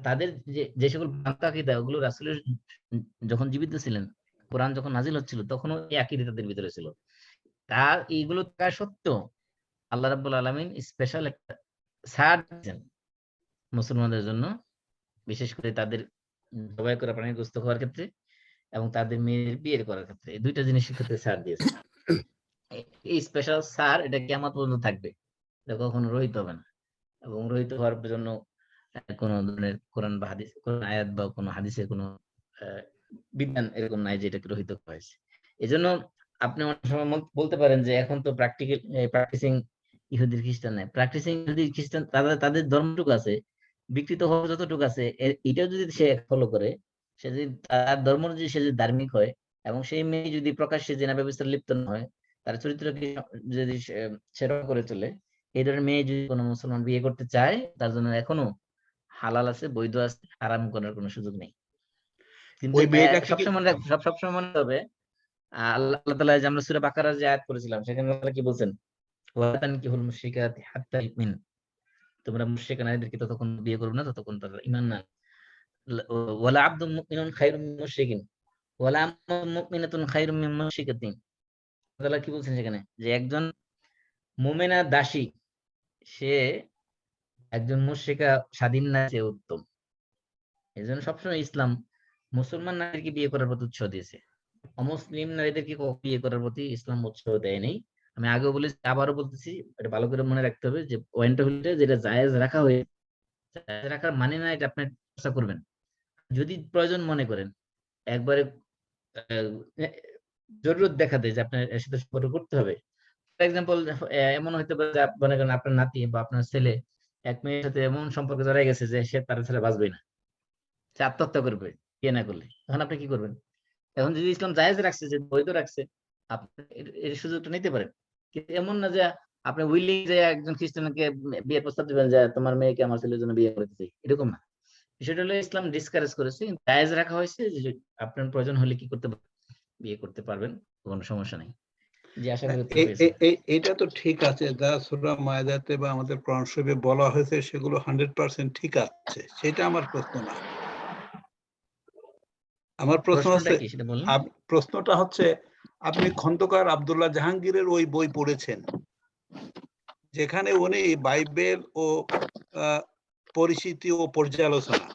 তাদের যে সকল ভ্রান্ত আকীদা, ওগুলো রাসূলের যখন জীবিত ছিলেন, কোরআন যখন নাজিল হচ্ছিল, তখনও এই আকীদা তাদের ভিতরে ছিল। তার এইগুলো থাকা সত্ত্বেও আল্লাহ রাব্বুল আলামিন স্পেশাল একটা ছাড় দিয়েছেন মুসলমানদের জন্য, বিশেষ করে তাদের জবাই করা প্রাণী গোস্ত খাওয়ার ক্ষেত্রে এবং তাদের মেয়ের বিয়ে করার ক্ষেত্রে, এই দুইটা জিনিসের ক্ষেত্রে ছাড় দিয়েছে। এই স্পেশাল ছাড় এটা কিয়ামত পর্যন্ত থাকবে, এটা কখনো রহিত হবে না। এবং রহিত হওয়ার জন্য কোন ধরনের কোরআন বা হাদিস, কোন আয়াত বা কোন হাদিসের কোন বিধান এরকম নাই যে এটাকে রহিত করা হয়েছে। এজন্য আপনি অনেক সময় বলতে পারেন যে এখন তো প্র্যাকটিসিং ইহুদি খ্রিস্টান নাই। প্র্যাকটিসিং ইহুদি খ্রিস্টান তাদের ধর্মটুকু আছে, বিকৃত হওয়া যতটুকু আছে, এটাও যদি সে ফলো করে, সে যদি তার ধর্ম যদি সে যদি ধার্মিক হয় এবং সেই মেয়ে যদি প্রকাশ্যে জেনা ব্যবস্থায় লিপ্ত না হয়, তার চরিত্রকে যদি সেরকম করে চলে, এই ধরনের মেয়ে যদি কোনো মুসলমান বিয়ে করতে চায়, তার জন্য এখনো হালাল আছে, বৈধ আছে, হারাম করার কোনো সুযোগ নেই। কিন্তু ওই মেয়েটাকে কি সবসময় মনে হবে আল্লাহ তাআলা, যে আমরা সূরা বাকারার যে আয়াত করেছিলাম, সেখানে আল্লাহ কি বলছেন, ওয়া তানকিহুল মুশরিকাতি হাত্তা ইউমিন, তোমরা মুশরিকা নারীদেরকে ততক্ষণ বিয়ে করবে না যতক্ষণ তারা ঈমান না। ওয়ালা আবদুম মুমিনুন খায়রুম মিন মুশরিকিন, ওয়ালা মুমিনাতুন খায়রুম মিন মুশরিকাতিন। আল্লাহ কি বলছেন সেখানে যে একজন মুমিনা দাসী সে একজন মুশরিকা স্বাধীন নারীর চেয়ে উত্তম। এজন্য সবসময় ইসলাম মুসলমান নারীকে বিয়ে করার প্রতি উৎসাহ দিয়েছে, অমুসলিম নারীদেরকে বিয়ে করার প্রতি ইসলাম উৎসাহ দেয়নি। আমি আগেও বলেছি, আবারও বলতেছি, এটা ভালো করে মনে রাখতে হবে যে পয়েন্টটা হলো যেটা জায়েজ রাখা হয়েছে, জায়েজ রাখার মানে না এটা আপনি চেষ্টা করবেন। যদি প্রয়োজন মনে করেন, একবারে জরুরত দেখা দেয় যে আপনার এর সাথে সম্পর্ক করতে হবে, ফর এক্সাম্পল এমন হইতে পারে যে মনে করেন আপনার নাতি বা আপনার ছেলে এক মেয়ের সাথে এমন সম্পর্কে জড়াই গেছে যে সে তার ছেলে বাঁচবে না, সে আত্মহত্যা করবে বিয়ে না করলে, তখন আপনি কি করবেন? এখন যদি ইসলাম জায়েজ রাখছে, যে বৈধ রাখছে, আপনি এর সুযোগটা নিতে পারেন। কিন্তু এমন না যে আপনি উইলিং যে একজন খ্রিস্টানকে বিয়ের প্রস্তাব দিবেন যে তোমার মেয়েকে আমার ছেলের জন্য বিয়ে করতে চাই, এরকম না। বিষয়টা হলো ইসলাম ডিসকারেজ করেছে, জায়েজ রাখা হয়েছে যে আপনার প্রয়োজন হলে কি করতে পারবেন, বিয়ে করতে পারবেন, কোনো সমস্যা নেই। জি, আশা করি উত্তর পেয়েছেন। এটা তো ঠিক আছে, যা সূরা মায়দাতে বা আমাদের কোরআন শরীফে বলা হয়েছে সেগুলো 100% ঠিক আছে, সেটা আমার প্রশ্ন না। আমার প্রশ্ন প্রশ্নটা হচ্ছে, কি সেটা বলুন। প্রশ্নটা হচ্ছে আপনি খন্দকার আব্দুল্লাহ জাহাঙ্গীরের ওই বই পড়েছেন, যেখানে উনি বাইবেল ও পরিচিতি ও পর্যালোচনা,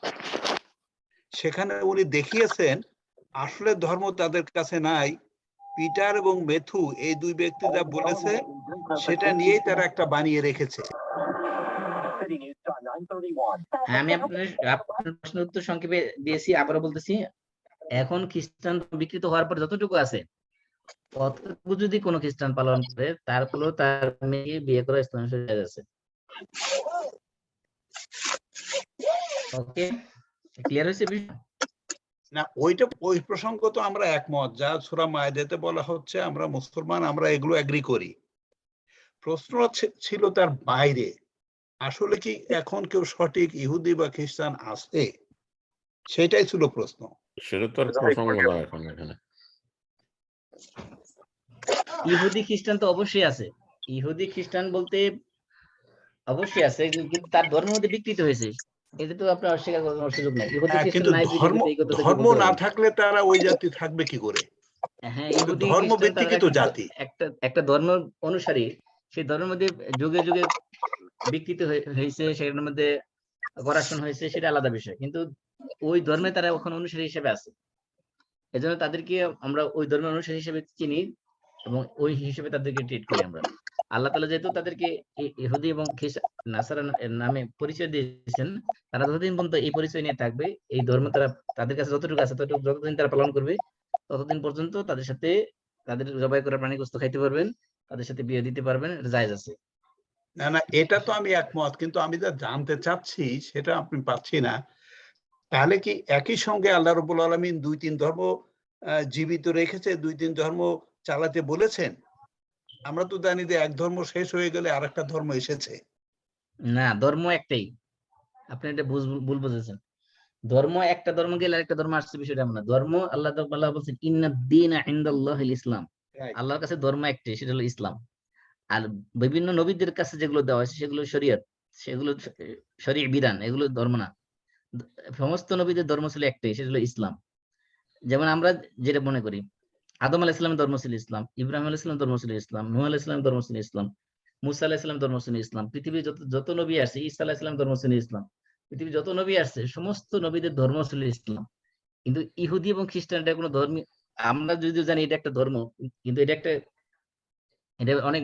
সেখানে উনি দেখিয়েছেন আসলে ধর্ম তাদের কাছে নাই। পিটার এবং মেথু এই দুই ব্যক্তি যা বলেছে সেটা নিয়েই তারা একটা বানিয়ে রেখেছে। আমি আপনার প্রশ্নের উত্তর সংক্ষেপে দিয়েছি, আবারও বলতেছি, এখন খ্রিস্টান বিকৃত হওয়ার পর যতটুকু আছে, অতটুকু যদি কোনো খ্রিস্টান পালন করে, তারপরেও তার মেয়েকে বিয়ে করা ইসলাম জায়েজ আছে। ওকে, ক্লিয়ার হয়েছে বিষয়? না, ওই প্রসঙ্গ তো আমরা একমত, যা সূরা মায়দাতে বলা হচ্ছে আমরা মুসলমান, আমরা এগুলো এগ্রি করি। প্রশ্ন ছিল তার বাইরে, আসলে কি এখন কেউ সঠিক ইহুদি বা খ্রিস্টান আছে, সেটাই ছিল প্রশ্ন। সেটা তো আর প্রসঙ্গ না এখন এখানে। ইহুদি খ্রিস্টান তো অবশ্যই আছে, ইহুদি খ্রিস্টান বলতে অবশ্যই আছে, কিন্তু তার ধর্মের মধ্যে বিকৃত হয়েছে, এটা তো আপনার অস্বীকার করার সুযোগ নাই। ইহুদি খ্রিস্টান কিন্তু নাই পৃথিবীতে, এই কথা ধর্ম বলতে না পারবেন। থাকলে তারা ওই জাতি থাকবে কি করে? হ্যাঁ, ইহুদি ধর্ম খ্রিস্টান তারা ভিত্তিকই তো জাতি। একটা ধর্ম অনুসারী, সেই ধর্মের মধ্যে যুগে যুগে বিকৃত হয়েছে, সেটার মধ্যে করাপশন হয়েছে, সেটা আলাদা বিষয়, কিন্তু ওই ধর্মে তারা এখন অনুসারী হিসেবে আছে, এজন্য তাদেরকে আমরা ওই ধর্মের অনুসারী হিসেবে চিনি এবং ওই হিসেবে তাদেরকে ট্রিট করি আমরা। আল্লাহ তাআলা যেহেতু তাদেরকে ইহুদি এবং নাসারা নামে পরিচয় দিয়েছেন, তারা যতদিন পর্যন্ত এই পরিচয় নিয়ে থাকবে, এই ধর্ম তারা তাদের কাছে যতটুকু আছে ততটুকু যতদিন তারা পালন করবে, ততদিন পর্যন্ত তাদের সাথে তাদের জবাই করা প্রাণী গোশত খাইতে পারবেন, তাদের সাথে বিয়ে দিতে পারবেন, এটা জায়েজ আছে। না, এটা তো আমি একমত, কিন্তু আমি যা জানতে চাচ্ছি সেটা আপনি পাচ্ছি না। তাহলে কি একই সঙ্গে আল্লাহ রাব্বুল আলামিন 2-3 ধর্ম জীবিত রেখেছে, 2-3 ধর্ম চালাতে বলেছেন? আমরা তো জানি যে এক ধর্ম শেষ হয়ে গেলে আরেকটা ধর্ম এসেছে। না, ধর্ম একটাই, আপনি এটা ভুল বুঝেছেন। ধর্ম একটা ধর্ম গেলে আরেকটা ধর্ম আসছে, বিষয়টা এমন না। ধর্ম আল্লাহ তাআলা বলছেন ইন্নাদ-দীনা ইনদাল্লাহিল ইসলাম, আল্লাহর কাছে ধর্ম একটাই, সেটা হলো ইসলাম। আর বিভিন্ন নবীদের কাছে যেগুলো দেওয়া হয়েছে সেগুলো শরীয়ত, সেগুলো শরীয়ত বিধান, এগুলো ধর্ম না। সমস্ত নবীদের ধর্ম ছিল একটাই, সেটা হলো ইসলাম। যেমন আমরা যেটা মনে করি, আদম আলাইহিস সালামের ধর্ম ছিল ইসলাম, ইব্রাহিম আলাইহিস সালামের ধর্ম ছিল ইসলাম, নূহ আলাইহিস সালামের ধর্ম ছিল ইসলাম, মুসা আলাইহিস সালামের ধর্ম ছিল ইসলাম, পৃথিবীর যত নবী আসছে, ঈসা আলাইহিস সালামের ধর্ম ছিল ইসলাম, পৃথিবীর যত নবী আসছে সমস্ত নবীদের ধর্ম ছিল ইসলাম। কিন্তু ইহুদি এবং খ্রিস্টান এটা কোনো ধর্ম, আমরা যদিও জানি এটা একটা ধর্ম, কিন্তু এটা অনেক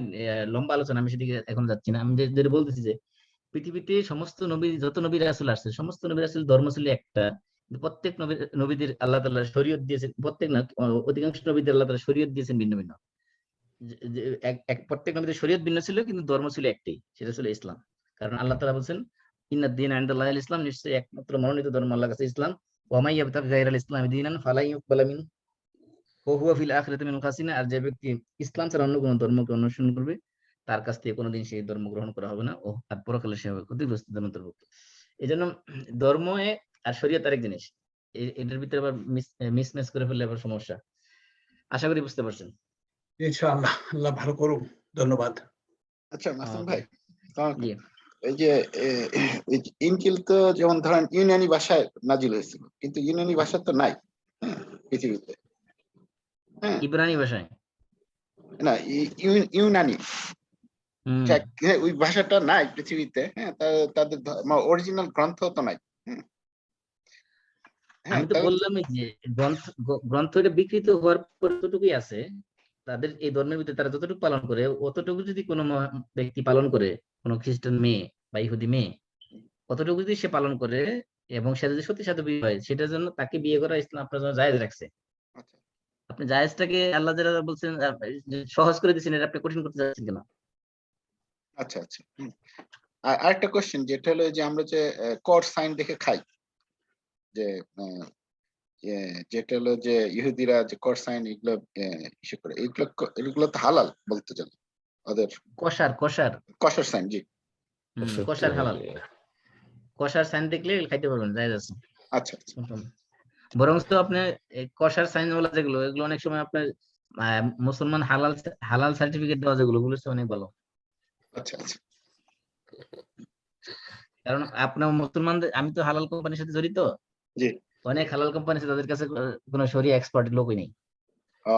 লম্বা আলোচনা, আমি সেদিকে এখন যাচ্ছি না। আমি যেটা বলতেছি যে পৃথিবীতে সমস্ত নবী, যত নবী রাসূল আসছে, সমস্ত নবী রাসূল ধর্ম ছিল একটা, কিন্তু প্রত্যেক নবীদের আল্লাহ তাআলা শরীয়ত দিয়েছেন, প্রত্যেক না, অধিকাংশ নবীদের আল্লাহ তাআলা শরীয়ত দিয়েছেন ভিন্ন ভিন্ন। প্রত্যেক নবীদের শরীয়ত ভিন্ন ছিল, কিন্তু ধর্ম ছিল একটাই, সেটা ছিল ইসলাম। কারণ আল্লাহ তাআলা বলছেন ইন্নাদ-দীনা ইনদাল্লাহিল ইসলাম, নিশ্চয়ই একমাত্র মনোনীত ধর্ম আল্লাহর কাছে ইসলাম। ওয়া মান ইয়াবতাগি গায়রাল ইসলামি দীনান ফালা ইউকবালা মিনহু ওয়া হুয়া ফিল আখিরাতি মিনাল খাসিরিন, আর যে ব্যক্তি ইসলাম ছাড়া অন্য কোনো ধর্মকে অনুসরণ করবে, তার কাছ থেকে কোনোদিন সেই ধর্ম গ্রহণ করা হবে না, ও আর পরকালে সে হবে ক্ষতিগ্রস্তদের অন্তর্ভুক্ত। এই জন্য ধর্ম আর শরীয়ত আরেক জিনিস, এটার ভিতরে আবার মিসম্যাচ করে ফেললে আবার সমস্যা। আশা করি বুঝতে পারছেন। ইনশাআল্লাহ, আল্লাহ ভালো করুন। ধন্যবাদ। আচ্ছা নাসিম ভাই, জি, এই যে ইনজিল তো যেমন ধরেন ইউনানি ভাষায় নাজিল হয়েছিল, কিন্তু ইউনানি ভাষা তো নাই পৃথিবীতে। হ্যাঁ ইব্রানি ভাষায়। না ইউনানি হুম। ওই ভাষাটা নাই পৃথিবীতে, হ্যাঁ তাদের অরিজিনাল গ্রন্থ তো নাই। হ্যাঁ আমি তো বললামই যে গ্রন্থটা বিকৃত হওয়ার পর যতটুকুই আছে, তাদের এই ধর্মের ভিতরে তারা যতটুকু পালন করে, অতটুকু যদি কোনো ব্যক্তি পালন করে, কোনো খ্রিস্টান মেয়ে বা ইহুদি মেয়ে, অতটুকু যদি সে পালন করে এবং সে যদি সত্যি সাথে বিয়ে হয়, সেটার জন্য তাকে বিয়ে করা ইসলাম আপনার জন্য জায়েজ রাখছে। আচ্ছা আপনি জায়েজটাকে আল্লাহ যারা বলছেন সহজ করে দিচ্ছেন, এটা আপনি কঠিন করতে যাচ্ছেন কেন? আচ্ছা আচ্ছা আরেকটা কোশ্চেন, যেটা হলো যে আমরা যে কর সাইন দেখে খাই, যে যেটা হলো যে ইহুদিরা যে কর সাইন এগুলো ইসে করে, এগুলো তো হালাল বলতে চলে ওদের কষার কষার কসর সাইন। জি কষার হালাল। কষার সাইন দেখলে এগুলো খাইতে পারবেন, জায়েজ আছে। আচ্ছা আচ্ছা বরং তো আপনার কষার সাইন ওলা যেগুলো, এগুলো অনেক সময় আপনার মুসলমান হালাল হালাল সার্টিফিকেট দেওয়া যেগুলো, ওগুলো হচ্ছে অনেক ভালো। আচ্ছা আচ্ছা কারণ আপনার মুসলমানদের, আমি তো হালাল কোম্পানির সাথে জড়িত, জি অনেক হালাল কোম্পানি আছে তাদের কাছে কোনো শরিয়া এক্সপার্ট লোকই নেই, ও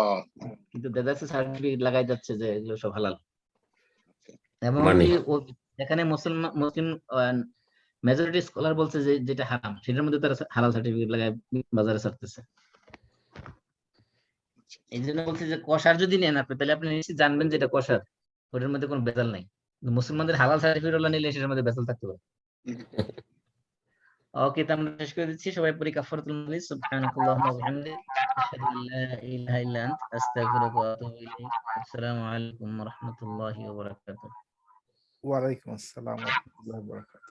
কিন্তু দেখা যাচ্ছে সার্টিফিকেট লাগাই যাচ্ছে যে এগুলো সব হালাল। এবং মানে কি এখানে মুসলিম মেজরিটি স্কলার বলছে যে যেটা হারাম, সেটার মধ্যে তারা হালাল সার্টিফিকেট লাগায় বাজারে ছাড়তেছে। এই জন্য বলছে যে কষার যদি নেন আপনি, তাহলে আপনি নিশ্চয়ই জানবেন যেটা কষার, ওটার মধ্যে কোনো বেজাল নাই। কিন্তু মুসলমানদের হালাল সার্টিফিকেট ওলা নিলে সেটার মধ্যে বেজাল থাকতে পারে। ওকে, তো আমরা শেষ করে দিচ্ছি। সবাই পড়ি কাফারাতুল মাজলিস। সুবহানাকাল্লাহুম্মা ওয়া বিহামদিক, আশহাদু আল্লা ইলাহা ইল্লা আনতা, আস্তাগফিরুকা ওয়া আতুবু ইলাইক। আসসালামু আলাইকুম ওয়া রাহমাতুল্লাহি ওয়া বারাকাতুহু। ওয়ালাইকুম আসসালাম ওয়া রাহমাতুল্লাহি ওয়া বারাকাতুহু।